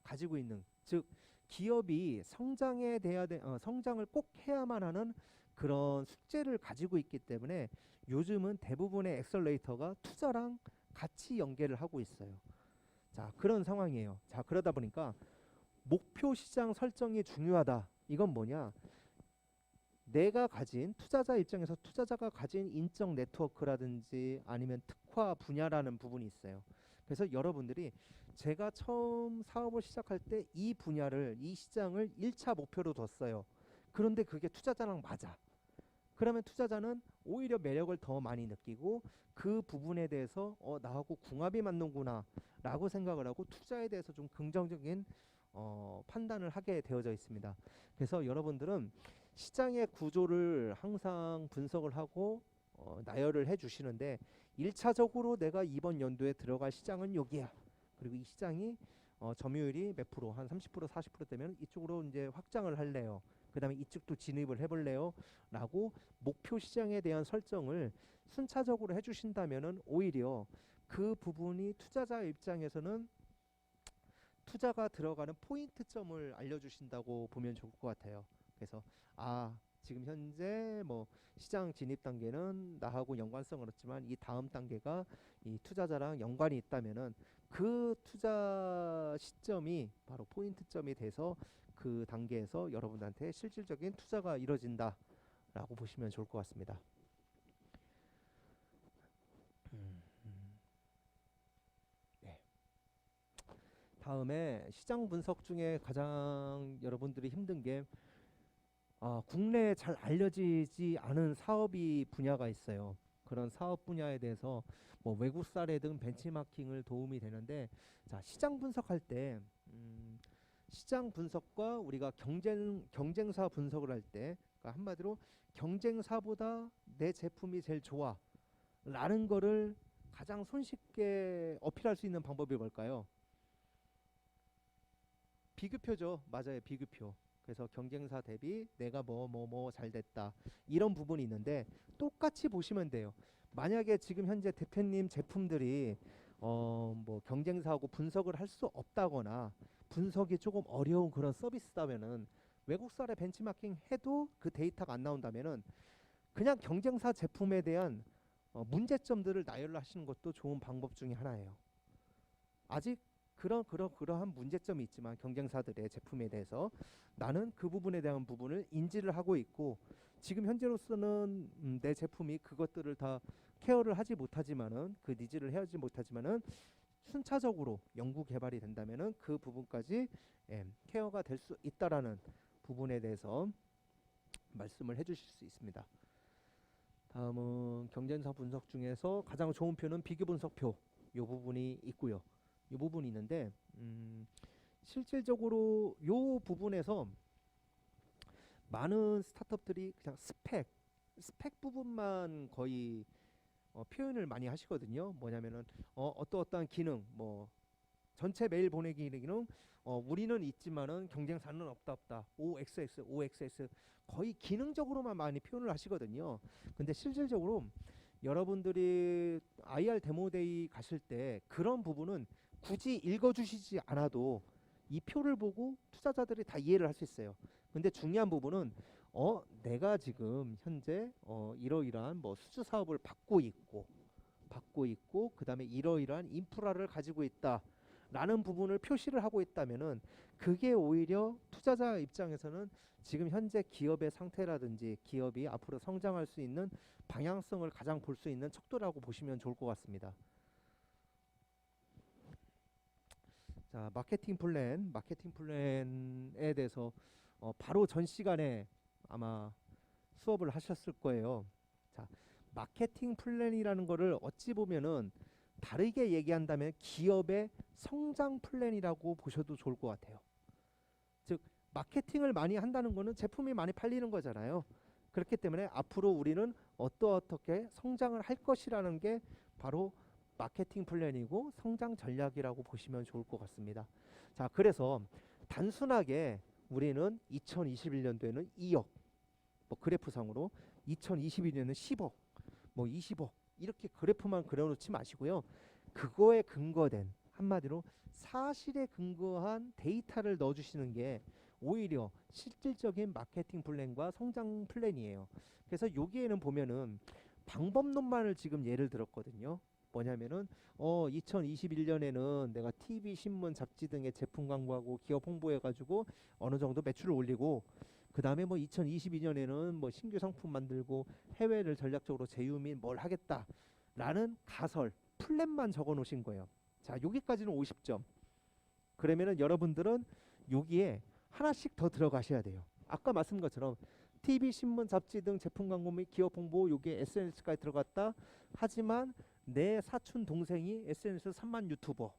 가지고 있는, 즉 기업이 성장을 꼭 해야만 하는 그런 숙제를 가지고 있기 때문에 요즘은 대부분의 엑셀레이터가 투자랑 같이 연계를 하고 있어요. 자, 그런 상황이에요. 자, 그러다 보니까 목표 시장 설정이 중요하다. 이건 뭐냐? 투자자 입장에서 투자자가 가진 인적 네트워크라든지 아니면 특화 분야라는 부분이 있어요. 그래서 여러분들이 제가 처음 사업을 시작할 때 이 시장을 1차 목표로 뒀어요. 그런데 그게 투자자랑 맞아. 그러면 투자자는 오히려 매력을 더 많이 느끼고 그 부분에 대해서 나하고 궁합이 맞는구나 라고 생각을 하고 투자에 대해서 좀 긍정적인 판단을 하게 되어져 있습니다. 그래서 여러분들은 시장의 구조를 항상 분석을 하고 나열을 해 주시는데 1차적으로 내가 이번 연도에 들어갈 시장은 여기야. 그리고 이 시장이 점유율이 몇 프로, 한 30% 40% 되면 이쪽으로 이제 확장을 할래요. 그다음에 이쪽도 진입을 해볼래요. 라고 목표 시장에 대한 설정을 순차적으로 해주신다면은 오히려 그 부분이 투자자 입장에서는 투자가 들어가는 포인트점을 알려주신다고 보면 좋을 것 같아요. 그래서 지금 현재 뭐 시장 진입 단계는 나하고 연관성은 없지만 이 다음 단계가 이 투자자랑 연관이 있다면은 그 투자 시점이 바로 포인트점이 돼서 그 단계에서 여러분한테 실질적인 투자가 이루어진다라고 보시면 좋을 것 같습니다. 네. 다음에 시장 분석 중에 가장 여러분들이 힘든 게 국내에 잘 알려지지 않은 사업이 분야가 있어요. 그런 사업 분야에 대해서 뭐 외국 사례 등 벤치마킹을 도움이 되는데, 자, 시장 분석할 때 시장 분석과 우리가 경쟁사 분석을 할 때, 그러니까 한마디로 경쟁사보다 내 제품이 제일 좋아라는 거를 가장 손쉽게 어필할 수 있는 방법이 뭘까요? 비교표죠. 맞아요. 비교표. 그래서 경쟁사 대비 내가 뭐 잘 됐다. 이런 부분이 있는데 똑같이 보시면 돼요. 만약에 지금 현재 대표님 제품들이 뭐 경쟁사하고 분석을 할 수 없다거나 분석이 조금 어려운 그런 서비스다면은 외국 사례 벤치마킹 해도 그 데이터가 안 나온다면은 그냥 경쟁사 제품에 대한 문제점들을 나열하시는 것도 좋은 방법 중에 하나예요. 아직 그러한 문제점이 있지만 경쟁사들의 제품에 대해서 나는 그 부분에 대한 부분을 인지를 하고 있고, 지금 현재로서는 내 제품이 그것들을 다 케어를 하지 못하지만은, 그 니즈를 헤아리지 못하지만은 순차적으로 연구 개발이 된다면은 그 부분까지 케어가 될 수 있다라는 부분에 대해서 말씀을 해주실 수 있습니다. 다음은 경쟁사 분석 중에서 가장 좋은 표는 비교 분석표, 이 부분이 있고요. 이 부분이 있는데 실질적으로 이 부분에서 많은 스타트업들이 그냥 스펙 부분만 거의 표현을 많이 하시거든요. 뭐냐면은 어떠한 기능, 뭐 전체 메일 보내기 기능 우리는 있지만은 경쟁사는 없다. OXS 거의 기능적으로만 많이 표현을 하시거든요. 근데 실질적으로 여러분들이 IR 데모데이 가실 때 그런 부분은 굳이 읽어주시지 않아도 이 표를 보고 투자자들이 다 이해를 할 수 있어요. 근데 중요한 부분은 내가 지금 현재 이러이러한 뭐 수주 사업을 받고 있고 그 다음에 이러이러한 인프라를 가지고 있다라는 부분을 표시를 하고 있다면은 그게 오히려 투자자 입장에서는 지금 현재 기업의 상태라든지 기업이 앞으로 성장할 수 있는 방향성을 가장 볼 수 있는 척도라고 보시면 좋을 것 같습니다. 자, 마케팅 플랜에 대해서 바로 전 시간에 아마 수업을 하셨을 거예요. 자, 마케팅 플랜이라는 거를 어찌 보면은 다르게 얘기한다면 기업의 성장 플랜이라고 보셔도 좋을 것 같아요. 즉, 마케팅을 많이 한다는 거는 제품이 많이 팔리는 거잖아요. 그렇기 때문에 앞으로 우리는 어떻게 성장을 할 것이라는 게 바로 마케팅 플랜이고 성장 전략이라고 보시면 좋을 것 같습니다. 자, 그래서 단순하게 우리는 2021년도에는 2억, 뭐 그래프상으로 2022년에는 10억, 뭐 20억 이렇게 그래프만 그려놓지 마시고요. 그거에 근거된, 한마디로 사실에 근거한 데이터를 넣어주시는 게 오히려 실질적인 마케팅 플랜과 성장 플랜이에요. 그래서 여기에는 보면은 방법론만을 지금 예를 들었거든요. 뭐냐면은 2021년에는 내가 TV, 신문, 잡지 등의 제품 광고하고 기업 홍보해가지고 어느 정도 매출을 올리고, 그 다음에 뭐 2022년에는 뭐 신규 상품 만들고 해외를 전략적으로 제휴 및 뭘 하겠다라는 가설 플랜만 적어 놓으신 거예요. 자, 여기까지는 50점. 그러면은 여러분들은 여기에 하나씩 더 들어가셔야 돼요. 아까 말씀드린 것처럼 TV, 신문, 잡지 등 제품 광고 및 기업 홍보, 요게 SNS까지 들어갔다. 하지만 내 사촌 동생이 SNS 3만 유튜버,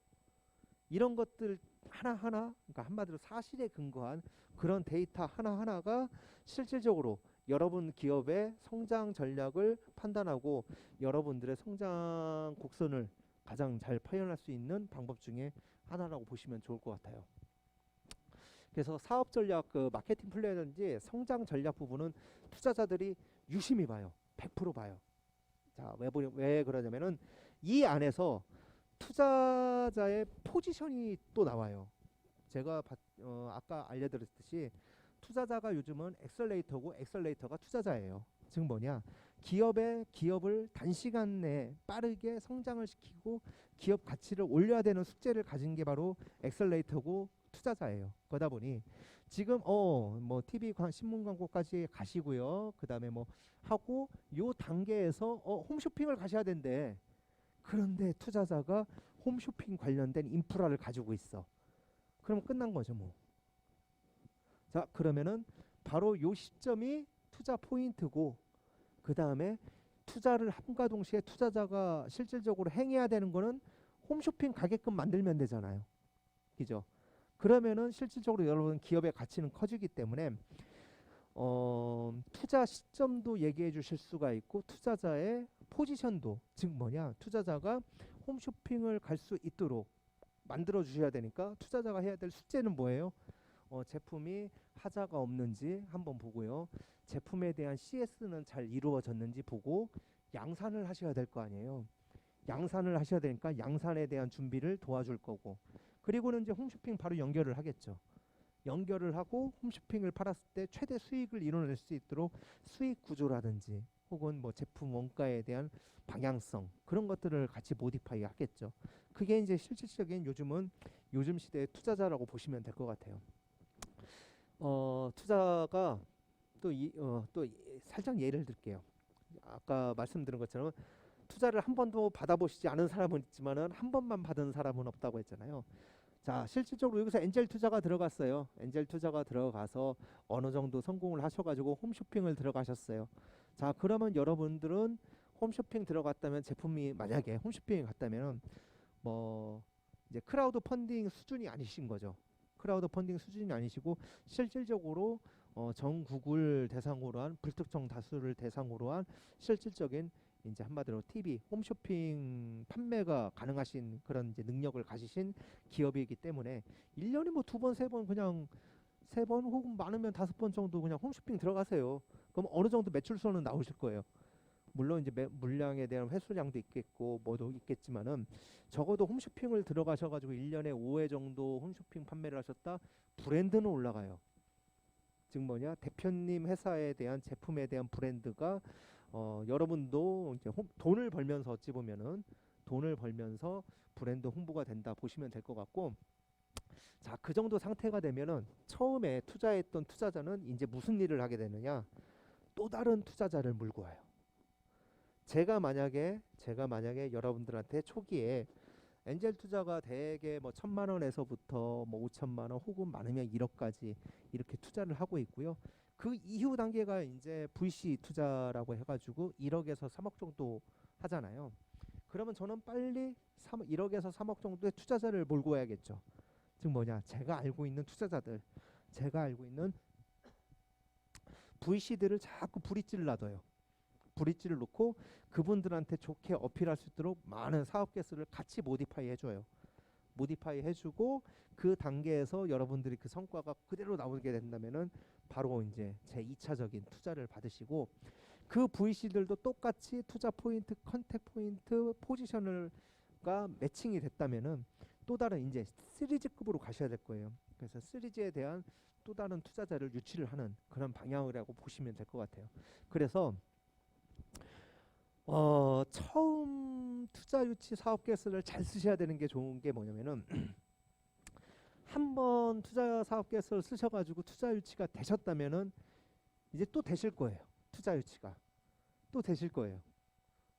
이런 것들 하나하나, 그러니까 한마디로 사실에 근거한 그런 데이터 하나하나가 실질적으로 여러분 기업의 성장 전략을 판단하고 여러분들의 성장 곡선을 가장 잘 표현할 수 있는 방법 중에 하나라고 보시면 좋을 것 같아요. 그래서 사업 전략, 그 마케팅 플랜이라든지 성장 전략 부분은 투자자들이 유심히 봐요. 100% 봐요. 자, 왜 그러냐면은 이 안에서 투자자의 포지션이 또 나와요. 제가 아까 알려드렸듯이 투자자가 요즘은 엑셀레이터고 엑셀레이터가 투자자예요. 즉 뭐냐? 기업을 단시간 내에 빠르게 성장을 시키고 기업 가치를 올려야 되는 숙제를 가진 게 바로 엑셀레이터고 투자자예요. 그러다 보니 지금 뭐 TV 신문 광고까지 가시고요. 그다음에 뭐 하고 요 단계에서 홈쇼핑을 가셔야 된대. 그런데 투자자가 홈쇼핑 관련된 인프라를 가지고 있어. 그럼 끝난 거죠, 뭐. 자, 그러면은 바로 요 시점이 투자 포인트고 그다음에 투자를 함과 동시에 투자자가 실질적으로 행해야 되는 거는 홈쇼핑 가게끔 만들면 되잖아요. 그죠? 그러면은 실질적으로 여러분 기업의 가치는 커지기 때문에 투자 시점도 얘기해 주실 수가 있고 투자자의 포지션도 즉 뭐냐 투자자가 홈쇼핑을 갈 수 있도록 만들어 주셔야 되니까 투자자가 해야 될 숙제는 뭐예요? 제품이 하자가 없는지 한번 보고요. 제품에 대한 CS는 잘 이루어졌는지 보고 양산을 하셔야 될 거 아니에요. 양산을 하셔야 되니까 양산에 대한 준비를 도와줄 거고 그리고는 이제 홈쇼핑 바로 연결을 하겠죠. 연결을 하고 홈쇼핑을 팔았을 때 최대 수익을 이뤄낼 수 있도록 수익 구조라든지 혹은 뭐 제품 원가에 대한 방향성 그런 것들을 같이 모디파이 하겠죠. 그게 이제 실질적인 요즘 시대의 투자자라고 보시면 될 것 같아요. 투자가 또 살짝 예를 들게요. 아까 말씀드린 것처럼 투자를 한 번도 받아보시지 않은 사람은 있지만은 한 번만 받은 사람은 없다고 했잖아요. 자, 실질적으로 여기서 엔젤 투자가 들어갔어요. 엔젤 투자가 들어가서 어느 정도 성공을 하셔가지고 홈쇼핑을 들어가셨어요. 자, 그러면 여러분들은 홈쇼핑 들어갔다면 제품이 만약에 홈쇼핑에 갔다면 뭐 이제 크라우드 펀딩 수준이 아니신 거죠. 크라우드 펀딩 수준이 아니시고 실질적으로 전 구글 대상으로 한 불특정 다수를 대상으로 한 실질적인 이제 한마디로 TV 홈쇼핑 판매가 가능하신 그런 이제 능력을 가지신 기업이기 때문에 1년에 뭐 2번, 3번 그냥 3번 혹은 많으면 5번 정도 그냥 홈쇼핑 들어가세요. 그럼 어느 정도 매출선은 나오실 거예요. 물론 이제 물량에 대한 회수량도 있겠고 뭐도 있겠지만은 적어도 홈쇼핑을 들어가셔가지고 1년에 5회 정도 홈쇼핑 판매를 하셨다 브랜드는 올라가요. 즉 뭐냐 대표님 회사에 대한 제품에 대한 브랜드가 여러분도 이제 돈을 벌면서 어찌 보면은 돈을 벌면서 브랜드 홍보가 된다 보시면 될 것 같고 자, 그 정도 상태가 되면은 처음에 투자했던 투자자는 이제 무슨 일을 하게 되느냐 또 다른 투자자를 물고 와요. 제가 만약에 여러분들한테 초기에 엔젤 투자가 대개 뭐 1,000만 원에서부터 뭐 5천만 원 혹은 많으면 1억까지 이렇게 투자를 하고 있고요. 그 이후 단계가 이제 VC 투자라고 해가지고 1억에서 3억 정도 하잖아요. 그러면 저는 빨리 1억에서 3억 정도의 투자자를 몰고 와야겠죠. 즉 뭐냐 제가 알고 있는 투자자들 제가 알고 있는 VC들을 자꾸 브릿지를 놔둬요. 브릿지를 놓고 그분들한테 좋게 어필할 수 있도록 많은 사업 개수를 같이 모디파이 해줘요. 모디파이 해주고 그 단계에서 여러분들이 그 성과가 그대로 나오게 된다면은 바로 이제 제 2차적인 투자를 받으시고 그 VC들도 똑같이 투자 포인트, 컨택 포인트, 포지션을가 매칭이 됐다면은 또 다른 이제 시리즈급으로 가셔야 될 거예요. 그래서 시리즈에 대한 또 다른 투자자를 유치를 하는 그런 방향이라고 보시면 될 것 같아요. 그래서 처음 투자 유치 사업 계획서를 잘 쓰셔야 되는 게 좋은 게 뭐냐면은 한번 투자 사업 계획서를 쓰셔가지고 투자 유치가 되셨다면은 이제 또 되실 거예요. 투자 유치가 또 되실 거예요.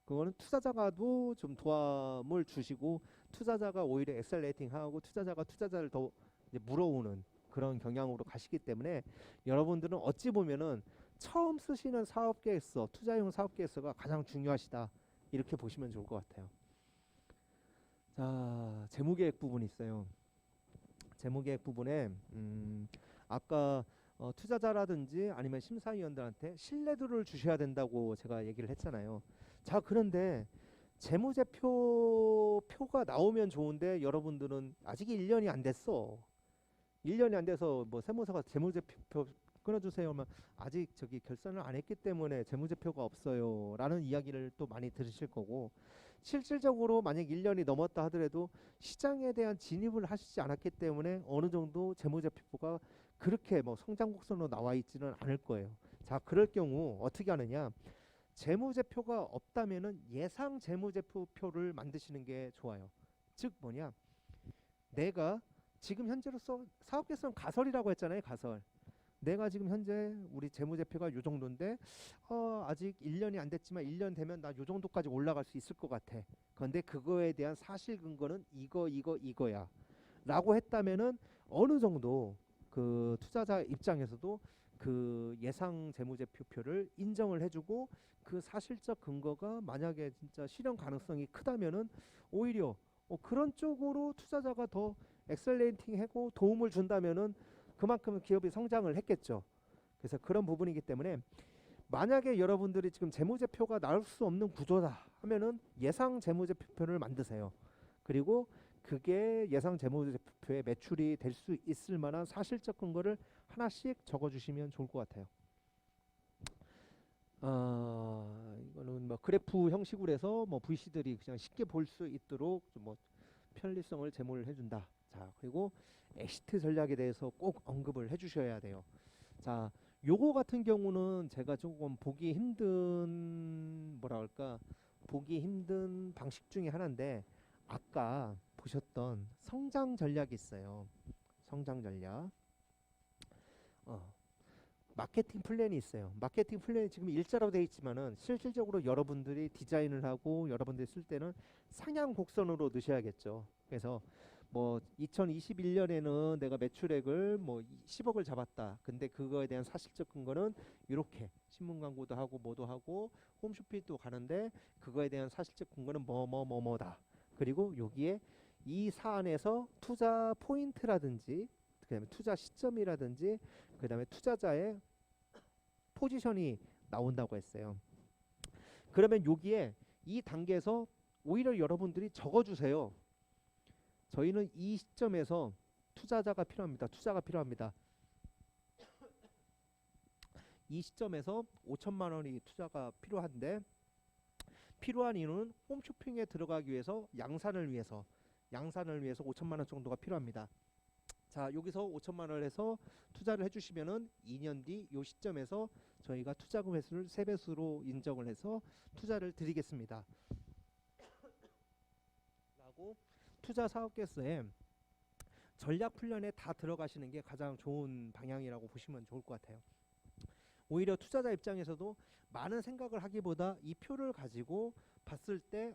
그거는 투자자가도 좀 도움을 주시고 투자자가 오히려 엑셀레이팅하고 투자자가 투자자를 더 이제 물어오는 그런 경향으로 가시기 때문에 여러분들은 어찌 보면은 처음 쓰시는 사업 계획서, 투자용 사업 계획서가 가장 중요하시다 이렇게 보시면 좋을 것 같아요. 자, 재무계획 부분이 있어요. 재무계획 부분에 아까 투자자라든지 아니면 심사위원들한테 신뢰도를 주셔야 된다고 제가 얘기를 했잖아요. 자, 그런데 재무제표가 나오면 좋은데 여러분들은 아직 1년이 안 됐어. 1년이 안 돼서 뭐 세무서가 재무제표 끊어주세요 하면 아직 저기 결산을 안 했기 때문에 재무제표가 없어요 라는 이야기를 또 많이 들으실 거고, 실질적으로 만약 1년이 넘었다 하더라도 시장에 대한 진입을 하시지 않았기 때문에 어느 정도 재무제표가 그렇게 뭐 성장 곡선으로 나와 있지는 않을 거예요. 자, 그럴 경우 어떻게 하느냐, 재무제표가 없다면은 예상 재무제표를 만드시는 게 좋아요. 즉 뭐냐, 내가 지금 현재로서 사업 개선 가설이라고 했잖아요. 가설. 내가 지금 현재 우리 재무제표가 요 정도인데 아직 1년이 안 됐지만 1년 되면 나 요 정도까지 올라갈 수 있을 것 같아. 그런데 그거에 대한 사실 근거는 이거야 라고 했다면은 어느 정도 그 투자자 입장에서도 그 예상 재무제표표를 인정을 해주고, 그 사실적 근거가 만약에 진짜 실현 가능성이 크다면은 오히려 그런 쪽으로 투자자가 더 엑셀레이팅하고 도움을 준다면은 그만큼 기업이 성장을 했겠죠. 그래서 그런 부분이기 때문에 만약에 여러분들이 지금 재무제표가 나올 수 없는 구조다 하면은 예상 재무제표표를 만드세요. 그리고 그게 예상 재무제표표의 매출이 될 수 있을 만한 사실적 근거를 하나씩 적어주시면 좋을 것 같아요. 이거는 뭐 그래프 형식으로 해서 뭐 VC들이 그냥 쉽게 볼 수 있도록 뭐 편리성을 제공을 해준다. 자, 그리고 엑시트 전략에 대해서 꼭 언급을 해주셔야 돼요. 자, 요거 같은 경우는 제가 조금 보기 힘든 보기 힘든 방식 중에 하나인데, 아까 보셨던 성장 전략이 있어요. 성장 전략. 마케팅 플랜이 있어요. 마케팅 플랜이 지금 일자로 되어 있지만은 실질적으로 여러분들이 디자인을 하고 여러분들이 쓸 때는 상향 곡선으로 넣으셔야겠죠. 그래서 뭐 2021년에는 내가 매출액을 뭐 10억을 잡았다. 근데 그거에 대한 사실적 근거는 이렇게 신문 광고도 하고 뭐도 하고 홈쇼핑도 가는데 그거에 대한 사실적 근거는 뭐다. 그리고 여기에 이 사안에서 투자 포인트라든지 그다음에 투자 시점이라든지 그다음에 투자자의 포지션이 나온다고 했어요. 그러면 여기에 이 단계에서 오히려 여러분들이 적어주세요. 저희는 이 시점에서 투자자가 필요합니다. 투자가 필요합니다. 이 시점에서 5천만 원이 투자가 필요한데, 필요한 이유는 홈쇼핑에 들어가기 위해서 양산을 위해서 5천만 원 정도가 필요합니다. 자, 여기서 5천만 원을 해서 투자를 해주시면은 2년 뒤 이 시점에서 저희가 투자금 횟수를 3배수로 인정을 해서 투자를 드리겠습니다. 라고 투자 사업계획서에 전략 훈련에 다 들어가시는 게 가장 좋은 방향이라고 보시면 좋을 것 같아요. 오히려 투자자 입장에서도 많은 생각을 하기보다 이 표를 가지고 봤을 때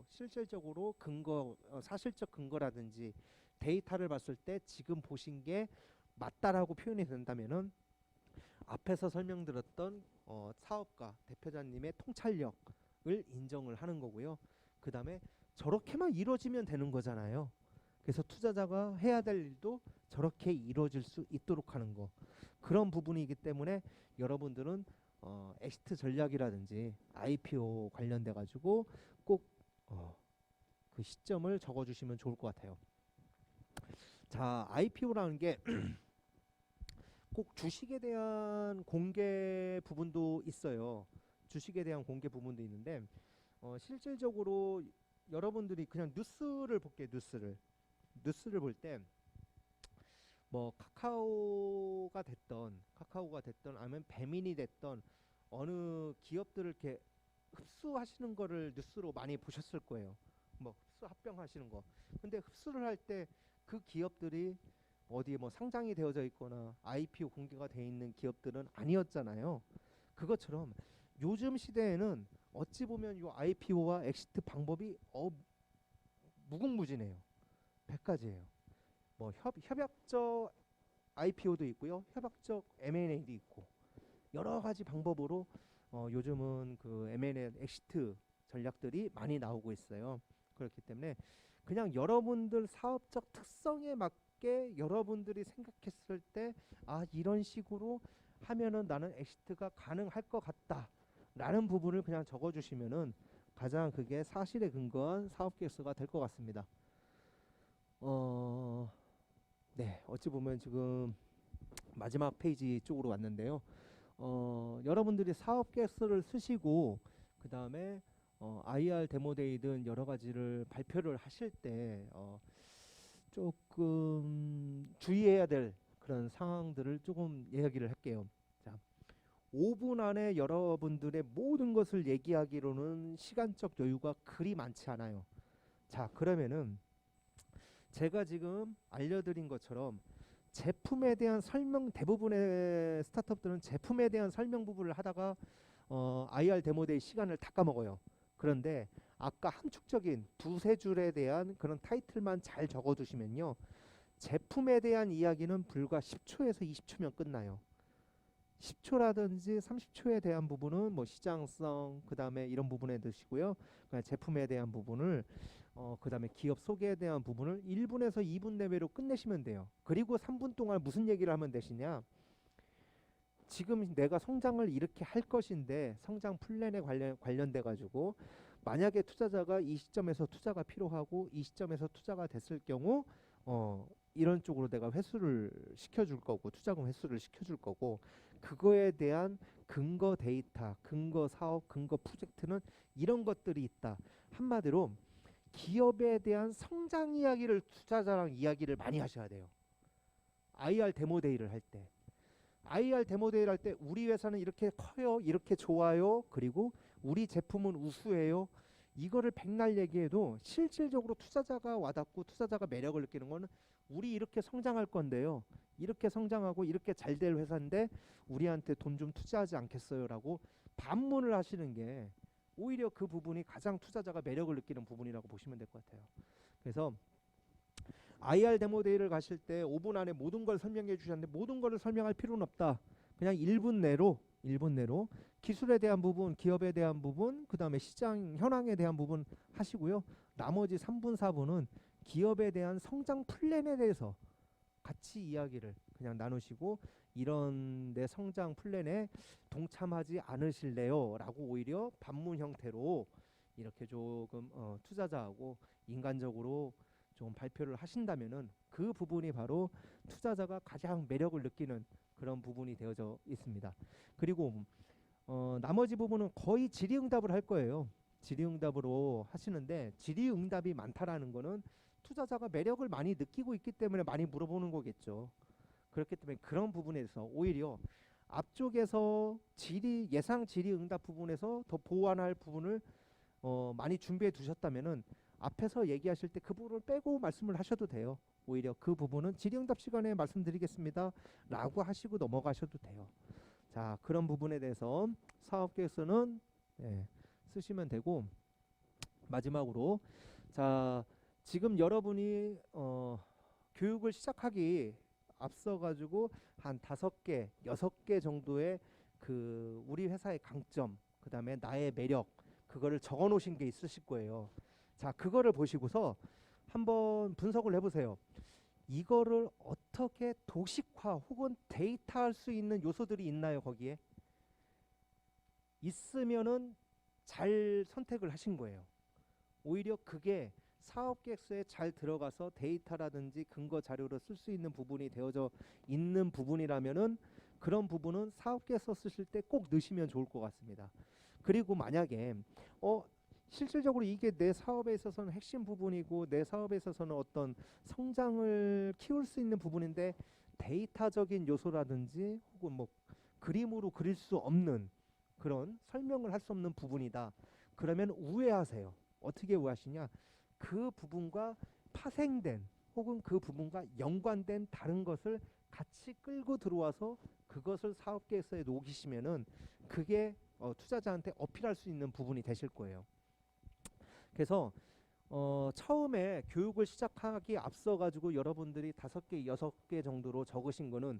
실질적으로 근거, 사실적 근거라든지 데이터를 봤을 때 지금 보신 게 맞다라고 표현이 된다면은 앞에서 설명드렸던 사업가 대표자님의 통찰력을 인정을 하는 거고요. 그 다음에 저렇게만 이루어지면 되는 거잖아요. 그래서 투자자가 해야 될 일도 저렇게 이루어질 수 있도록 하는 거, 그런 부분이기 때문에 여러분들은 엑시트 전략이라든지 IPO 관련돼 가지고 꼭 그 시점을 적어주시면 좋을 것 같아요. 자, IPO라는 게 꼭 주식에 대한 공개 부분도 있어요. 주식에 대한 공개 부분도 있는데 실질적으로 여러분들이 그냥 뉴스를 볼게요. 뉴스를 볼 때 뭐 카카오가 됐던 아니면 배민이 됐던 어느 기업들을 이렇게 흡수하시는 거를 뉴스로 많이 보셨을 거예요. 뭐 흡수 합병하시는 거. 근데 흡수를 할 때 그 기업들이 어디에 뭐 상장이 되어져 있거나 IPO 공개가 돼 있는 기업들은 아니었잖아요. 그것처럼 요즘 시대에는 어찌 보면 요 IPO와 엑시트 방법이 무궁무진해요. 100가지예요. 뭐 협약적 IPO도 있고요. 협약적 M&A도 있고 여러 가지 방법으로 요즘은 그 M&A 엑시트 전략들이 많이 나오고 있어요. 그렇기 때문에 그냥 여러분들 사업적 특성에 맞게 여러분들이 생각했을 때 이런 식으로 하면은 나는 엑시트가 가능할 것 같다 라는 부분을 그냥 적어주시면은 가장 그게 사실에 근거한 사업 계획서가 될 것 같습니다. 네, 어찌 보면 지금 마지막 페이지 쪽으로 왔는데요. 여러분들이 사업 계획서를 쓰시고 그 다음에 IR 데모데이든 여러 가지를 발표를 하실 때 조금 주의해야 될 그런 상황들을 조금 이야기를 할게요. 자, 5분 안에 여러분들의 모든 것을 얘기하기로는 시간적 여유가 그리 많지 않아요. 자, 그러면은 제가 지금 알려드린 것처럼 제품에 대한 설명, 대부분의 스타트업들은 제품에 대한 설명 부분을 하다가 IR 데모데이 시간을 다 까먹어요. 그런데 아까 함축적인 두세 줄에 대한 그런 타이틀만 잘 적어두시면요, 제품에 대한 이야기는 불과 10초에서 20초면 끝나요. 10초라든지 30초에 대한 부분은 뭐 시장성, 그 다음에 이런 부분에 드시고요. 제품에 대한 부분을 그 다음에 기업 소개에 대한 부분을 1분에서 2분 내외로 끝내시면 돼요. 그리고 3분 동안 무슨 얘기를 하면 되시냐, 지금 내가 성장을 이렇게 할 것인데 성장 플랜에 관련돼 가지고 만약에 투자자가 이 시점에서 투자가 필요하고 이 시점에서 투자가 됐을 경우 이런 쪽으로 내가 회수를 시켜줄 거고 투자금 회수를 시켜줄 거고, 그거에 대한 근거 데이터, 근거 사업, 근거 프로젝트는 이런 것들이 있다. 한마디로 기업에 대한 성장 이야기를 투자자랑 이야기를 많이 하셔야 돼요. IR 데모데이를 할 때. IR 데모데이를 할 때 우리 회사는 이렇게 커요, 이렇게 좋아요, 그리고 우리 제품은 우수해요. 이거를 백날 얘기해도 실질적으로 투자자가 와닿고 투자자가 매력을 느끼는 거는 우리 이렇게 성장할 건데요, 이렇게 성장하고 이렇게 잘 될 회사인데 우리한테 돈 좀 투자하지 않겠어요? 라고 반문을 하시는 게 오히려 그 부분이 가장 투자자가 매력을 느끼는 부분이라고 보시면 될 것 같아요. 그래서 IR 데모데이를 가실 때 5분 안에 모든 걸 설명해 주셨는데 모든 걸 설명할 필요는 없다. 그냥 1분 내로 기술에 대한 부분, 기업에 대한 부분, 그 다음에 시장 현황에 대한 부분 하시고요. 나머지 3분, 4분은 기업에 대한 성장 플랜에 대해서 같이 이야기를 그냥 나누시고, 이런 내 성장 플랜에 동참하지 않으실래요? 라고 오히려 반문 형태로 이렇게 조금 투자자하고 인간적으로 좀 발표를 하신다면은 그 부분이 바로 투자자가 가장 매력을 느끼는 그런 부분이 되어져 있습니다. 그리고 나머지 부분은 거의 질의응답을 할 거예요. 질의응답으로 하시는데, 질의응답이 많다라는 거는 투자자가 매력을 많이 느끼고 있기 때문에 많이 물어보는 거겠죠. 그렇기 때문에 그런 부분에서 오히려 앞쪽에서 예상 질의응답 부분에서 더 보완할 부분을 많이 준비해 두셨다면은 앞에서 얘기하실 때 그 부분을 빼고 말씀을 하셔도 돼요. 오히려 그 부분은 질의응답 시간에 말씀드리겠습니다 라고 하시고 넘어가셔도 돼요. 자, 그런 부분에 대해서 사업계획서는 쓰시면 되고, 마지막으로 자, 지금 여러분이 교육을 시작하기 앞서 가지고 한 5개, 6개 정도의 그 우리 회사의 강점, 그 다음에 나의 매력, 그거를 적어 놓으신 게 있으실 거예요. 자, 그거를 보시고서 한번 분석을 해보세요. 이거를 어떻게 도식화 혹은 데이터할 수 있는 요소들이 있나요? 거기에 있으면은 잘 선택을 하신 거예요. 오히려 그게 사업계획서에 잘 들어가서 데이터라든지 근거 자료로 쓸 수 있는 부분이 되어져 있는 부분이라면은 그런 부분은 사업계획서 쓰실 때 꼭 넣으시면 좋을 것 같습니다. 그리고 만약에 실질적으로 이게 내 사업에 있어서는 핵심 부분이고 내 사업에 있어서는 어떤 성장을 키울 수 있는 부분인데 데이터적인 요소라든지 혹은 뭐 그림으로 그릴 수 없는 그런 설명을 할 수 없는 부분이다. 그러면 우회하세요. 어떻게 우회하시냐? 그 부분과 파생된 혹은 그 부분과 연관된 다른 것을 같이 끌고 들어와서 그것을 사업계획서에 녹이시면은 그게 투자자한테 어필할 수 있는 부분이 되실 거예요. 그래서 처음에 교육을 시작하기 앞서 가지고 여러분들이 5개, 6개 정도로 적으신 거는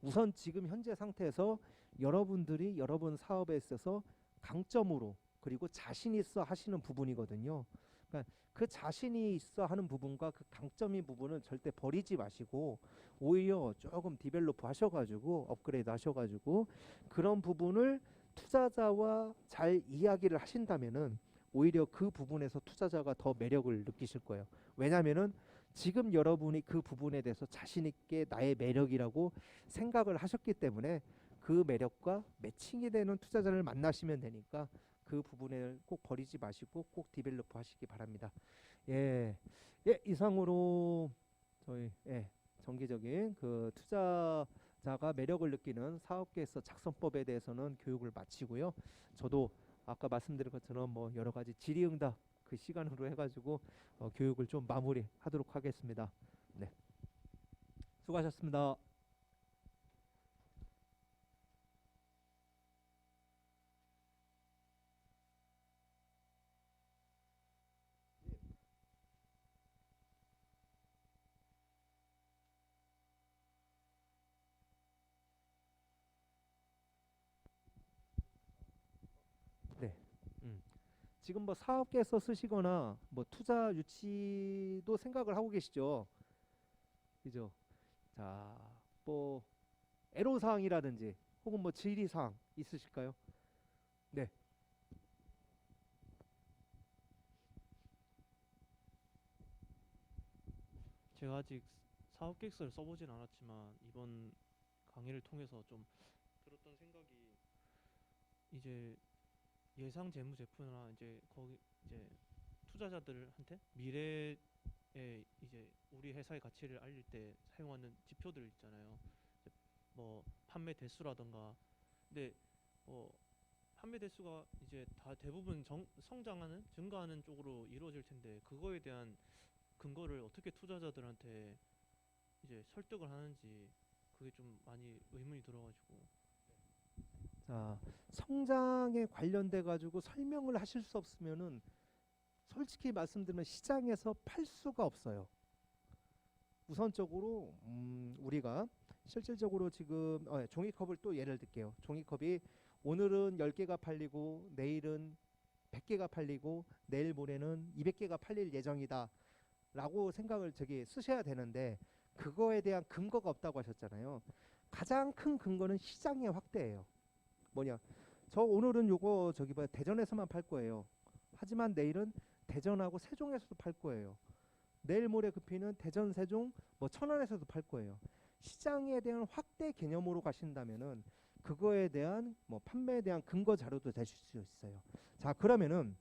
우선 지금 현재 상태에서 여러분들이 여러분 사업에 있어서 강점으로 그리고 자신 있어 하시는 부분이거든요. 그러니까 그 자신이 있어 하는 부분과 그 강점인 부분은 절대 버리지 마시고 오히려 조금 디벨로프 하셔가지고 업그레이드 하셔가지고 그런 부분을 투자자와 잘 이야기를 하신다면은 오히려 그 부분에서 투자자가 더 매력을 느끼실 거예요. 왜냐하면은 지금 여러분이 그 부분에 대해서 자신 있게 나의 매력이라고 생각을 하셨기 때문에 그 매력과 매칭이 되는 투자자를 만나시면 되니까 그 부분을 꼭 버리지 마시고 꼭 디벨로프 하시기 바랍니다. 예, 예, 이상으로 저희 정기적인 그 투자자가 매력을 느끼는 사업계획서 작성법에 대해서는 교육을 마치고요. 저도 아까 말씀드린 것처럼 뭐 여러 가지 질의응답 그 시간으로 해가지고 교육을 좀 마무리하도록 하겠습니다. 네, 수고하셨습니다. 네. 지금 뭐 사업계획서 쓰시거나 뭐 투자 유치도 생각을 하고 계시죠? 그죠? 자, 뭐 애로사항이라든지 혹은 뭐 질의사항 있으실까요? 네. 제가 아직 사업 계획서를 써보진 않았지만 이번 강의를 통해서 좀 들었던 생각이, 이제 예상 재무 제표나 이제 거기 이제 투자자들한테 미래에 이제 우리 회사의 가치를 알릴 때 사용하는 지표들 있잖아요. 이제 뭐 판매 대수라던가. 근데 뭐 판매 대수가 이제 다 대부분 성장하는 증가하는 쪽으로 이루어질 텐데, 그거에 대한 근거를 어떻게 투자자들한테 이제 설득을 하는지, 그게 좀 많이 의문이 들어가지고. 자, 성장에 관련돼 가지고 설명을 하실 수 없으면은 솔직히 말씀드리면 시장에서 팔 수가 없어요. 우선적으로 우리가 실질적으로 지금 종이컵을 또 예를 들게요. 종이컵이 오늘은 10개가 팔리고 내일은 100개가 팔리고 내일 모레는 200개가 팔릴 예정이다 라고 생각을 저기 쓰셔야 되는데, 그거에 대한 근거가 없다고 하셨잖아요. 가장 큰 근거는 시장의 확대예요. 뭐냐, 저 오늘은 요거 저기 뭐 대전에서만 팔 거예요. 하지만 내일은 대전하고 세종에서도 팔 거예요. 내일 모레 급히는 대전, 세종, 뭐 천안에서도 팔 거예요. 시장에 대한 확대 개념으로 가신다면은 그거에 대한 뭐 판매에 대한 근거 자료도 되실 수 있어요. 자, 그러면은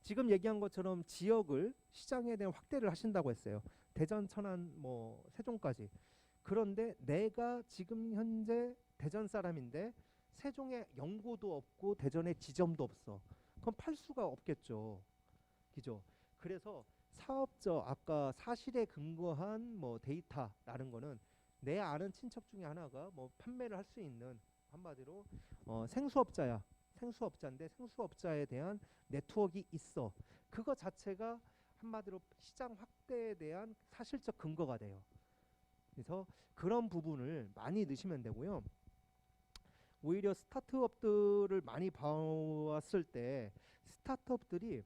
지금 얘기한 것처럼 지역을 시장에 대한 확대를 하신다고 했어요. 대전, 천안, 뭐 세종까지. 그런데 내가 지금 현재 대전 사람인데 세종에 연고도 없고 대전에 지점도 없어. 그럼 팔 수가 없겠죠. 그죠? 그래서 사업적 아까 사실에 근거한 뭐 데이터라는 거는 내 아는 친척 중에 하나가 뭐 판매를 할 수 있는, 한마디로 생수업자야. 생수업자인데 생수업자에 대한 네트워크가 있어. 그거 자체가 한마디로 시장 확대에 대한 사실적 근거가 돼요. 그래서 그런 부분을 많이 넣으시면 되고요. 오히려 스타트업들을 많이 봐왔을 때 스타트업들이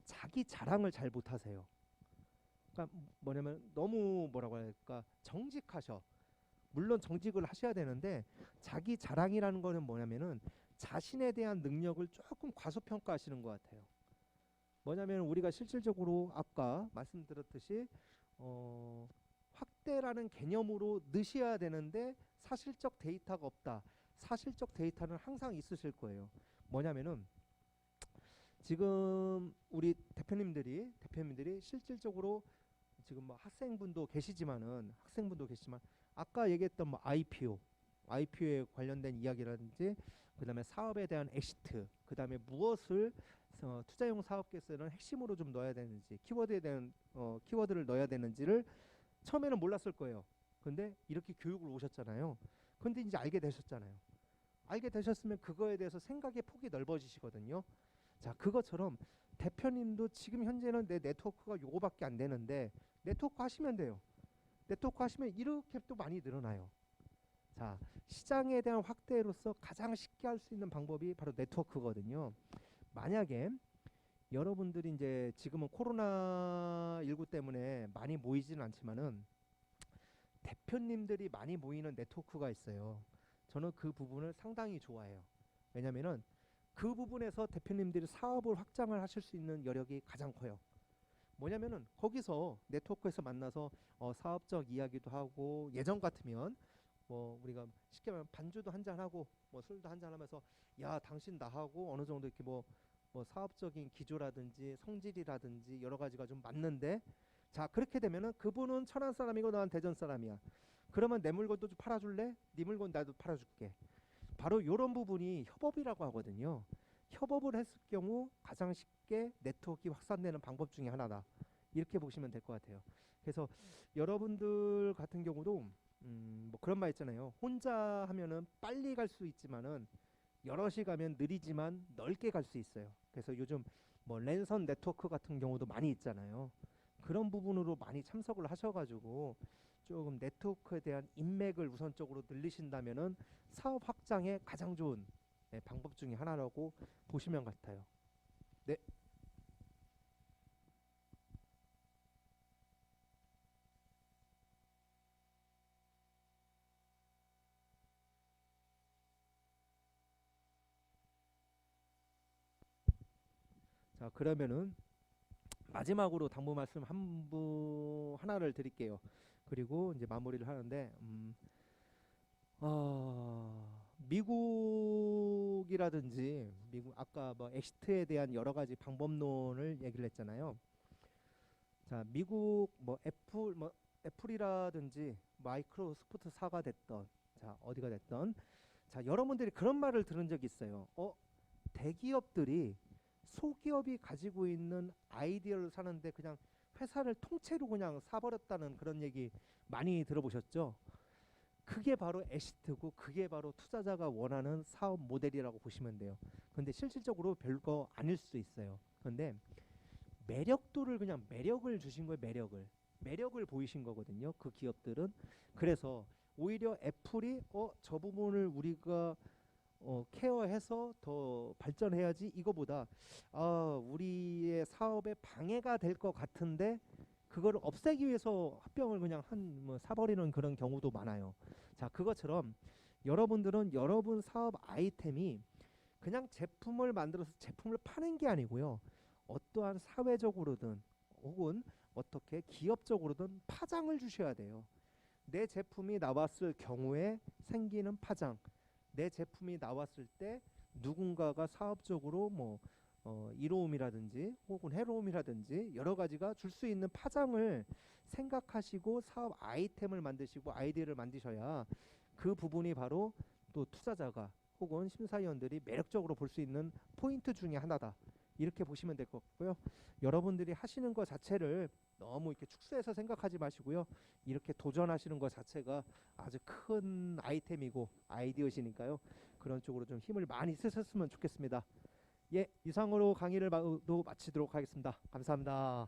자기 자랑을 잘 못하세요. 그러니까 뭐냐면 너무 뭐라고 할까, 정직하셔. 물론 정직을 하셔야 되는데 자기 자랑이라는 거는 뭐냐면은 자신에 대한 능력을 조금 과소평가하시는 것 같아요. 뭐냐면 우리가 실질적으로 아까 말씀드렸듯이 확대라는 개념으로 넣으셔야 되는데 사실적 데이터가 없다. 사실적 데이터는 항상 있으실 거예요. 뭐냐면은 지금 우리 대표님들이 실질적으로 지금 뭐 학생분도 계시지만 아까 얘기했던 뭐 IPO에 관련된 이야기라든지, 그다음에 사업에 대한 엑시트, 그다음에 무엇을 투자용 사업계획서에는 핵심으로 좀 넣어야 되는지, 키워드에 대한 키워드를 넣어야 되는지를 처음에는 몰랐을 거예요. 근데 이렇게 교육을 오셨잖아요. 근데 이제 알게 되셨잖아요. 알게 되셨으면 그거에 대해서 생각의 폭이 넓어지시거든요. 자, 그것처럼 대표님도 지금 현재는 내 네트워크가 요거밖에 안 되는데 네트워크 하시면 돼요. 네트워크 하시면 이렇게 또 많이 늘어나요. 자, 시장에 대한 확대로서 가장 쉽게 할 수 있는 방법이 바로 네트워크거든요. 만약에 여러분들이 이제 지금은 코로나19 때문에 많이 모이지는 않지만은 대표님들이 많이 모이는 네트워크가 있어요. 저는 그 부분을 상당히 좋아해요. 왜냐면은 그 부분에서 대표님들이 사업을 확장을 하실 수 있는 여력이 가장 커요. 뭐냐면은 거기서 네트워크에서 만나서 사업적 이야기도 하고, 예전 같으면 뭐 우리가 쉽게 말하면 반주도 한잔 하고 뭐 술도 한잔 하면서 야 당신 나하고 어느 정도 이렇게 뭐 사업적인 기조라든지 성질이라든지 여러 가지가 좀 맞는데, 자 그렇게 되면은 그분은 천안 사람이고 난 대전 사람이야. 그러면 내 물건도 좀 팔아줄래? 네 물건 나도 팔아줄게. 바로 이런 부분이 협업이라고 하거든요. 협업을 했을 경우 가장 쉽게 네트워크가 확산되는 방법 중에 하나다. 이렇게 보시면 될 것 같아요. 그래서 여러분들 같은 경우도 뭐 그런 말 있잖아요. 혼자 하면은 빨리 갈 수 있지만은 여럿이 가면 느리지만 넓게 갈 수 있어요. 그래서 요즘 뭐 랜선 네트워크 같은 경우도 많이 있잖아요. 그런 부분으로 많이 참석을 하셔가지고 조금 네트워크에 대한 인맥을 우선적으로 늘리신다면은 사업 확장에 가장 좋은 방법 중에 하나라고 보시면 같아요. 네. 자 그러면은 마지막으로 당부 말씀 하나를 드릴게요. 그리고 이제 마무리를 하는데 미국이라든지 미국 아까 뭐 엑시트에 대한 여러 가지 방법론을 얘기를 했잖아요. 자 미국 뭐 애플이라든지 마이크로소프트사가 됐던, 자 어디가 됐던, 자 여러분들이 그런 말을 들은 적이 있어요. 대기업들이 소기업이 가지고 있는 아이디어를 사는데 그냥 회사를 통째로 그냥 사버렸다는 그런 얘기 많이 들어보셨죠? 그게 바로 애시트고 그게 바로 투자자가 원하는 사업 모델이라고 보시면 돼요. 근데 실질적으로 별거 아닐 수 있어요. 근데 매력도를 그냥 매력을 주신 거예요. 매력을 보이신 거거든요. 그 기업들은. 그래서 오히려 애플이 저 부분을 우리가 케어해서 더 발전해야지, 이거보다 우리의 사업에 방해가 될 것 같은데 그거를 없애기 위해서 합병을 그냥 사버리는 그런 경우도 많아요. 자 그것처럼 여러분들은 여러분 사업 아이템이 그냥 제품을 만들어서 제품을 파는 게 아니고요, 어떠한 사회적으로든 혹은 어떻게 기업적으로든 파장을 주셔야 돼요. 내 제품이 나왔을 경우에 생기는 파장, 내 제품이 나왔을 때 누군가가 사업적으로 뭐 이로움이라든지 혹은 해로움이라든지 여러 가지가 줄 수 있는 파장을 생각하시고 사업 아이템을 만드시고 아이디어를 만드셔야 그 부분이 바로 또 투자자가 혹은 심사위원들이 매력적으로 볼 수 있는 포인트 중에 하나다. 이렇게 보시면 될 것 같고요. 여러분들이 하시는 것 자체를 너무 이렇게 축소해서 생각하지 마시고요. 이렇게 도전하시는 것 자체가 아주 큰 아이템이고 아이디어시니까요. 그런 쪽으로 좀 힘을 많이 쓰셨으면 좋겠습니다. 예, 이상으로 강의를 마치도록 하겠습니다. 감사합니다.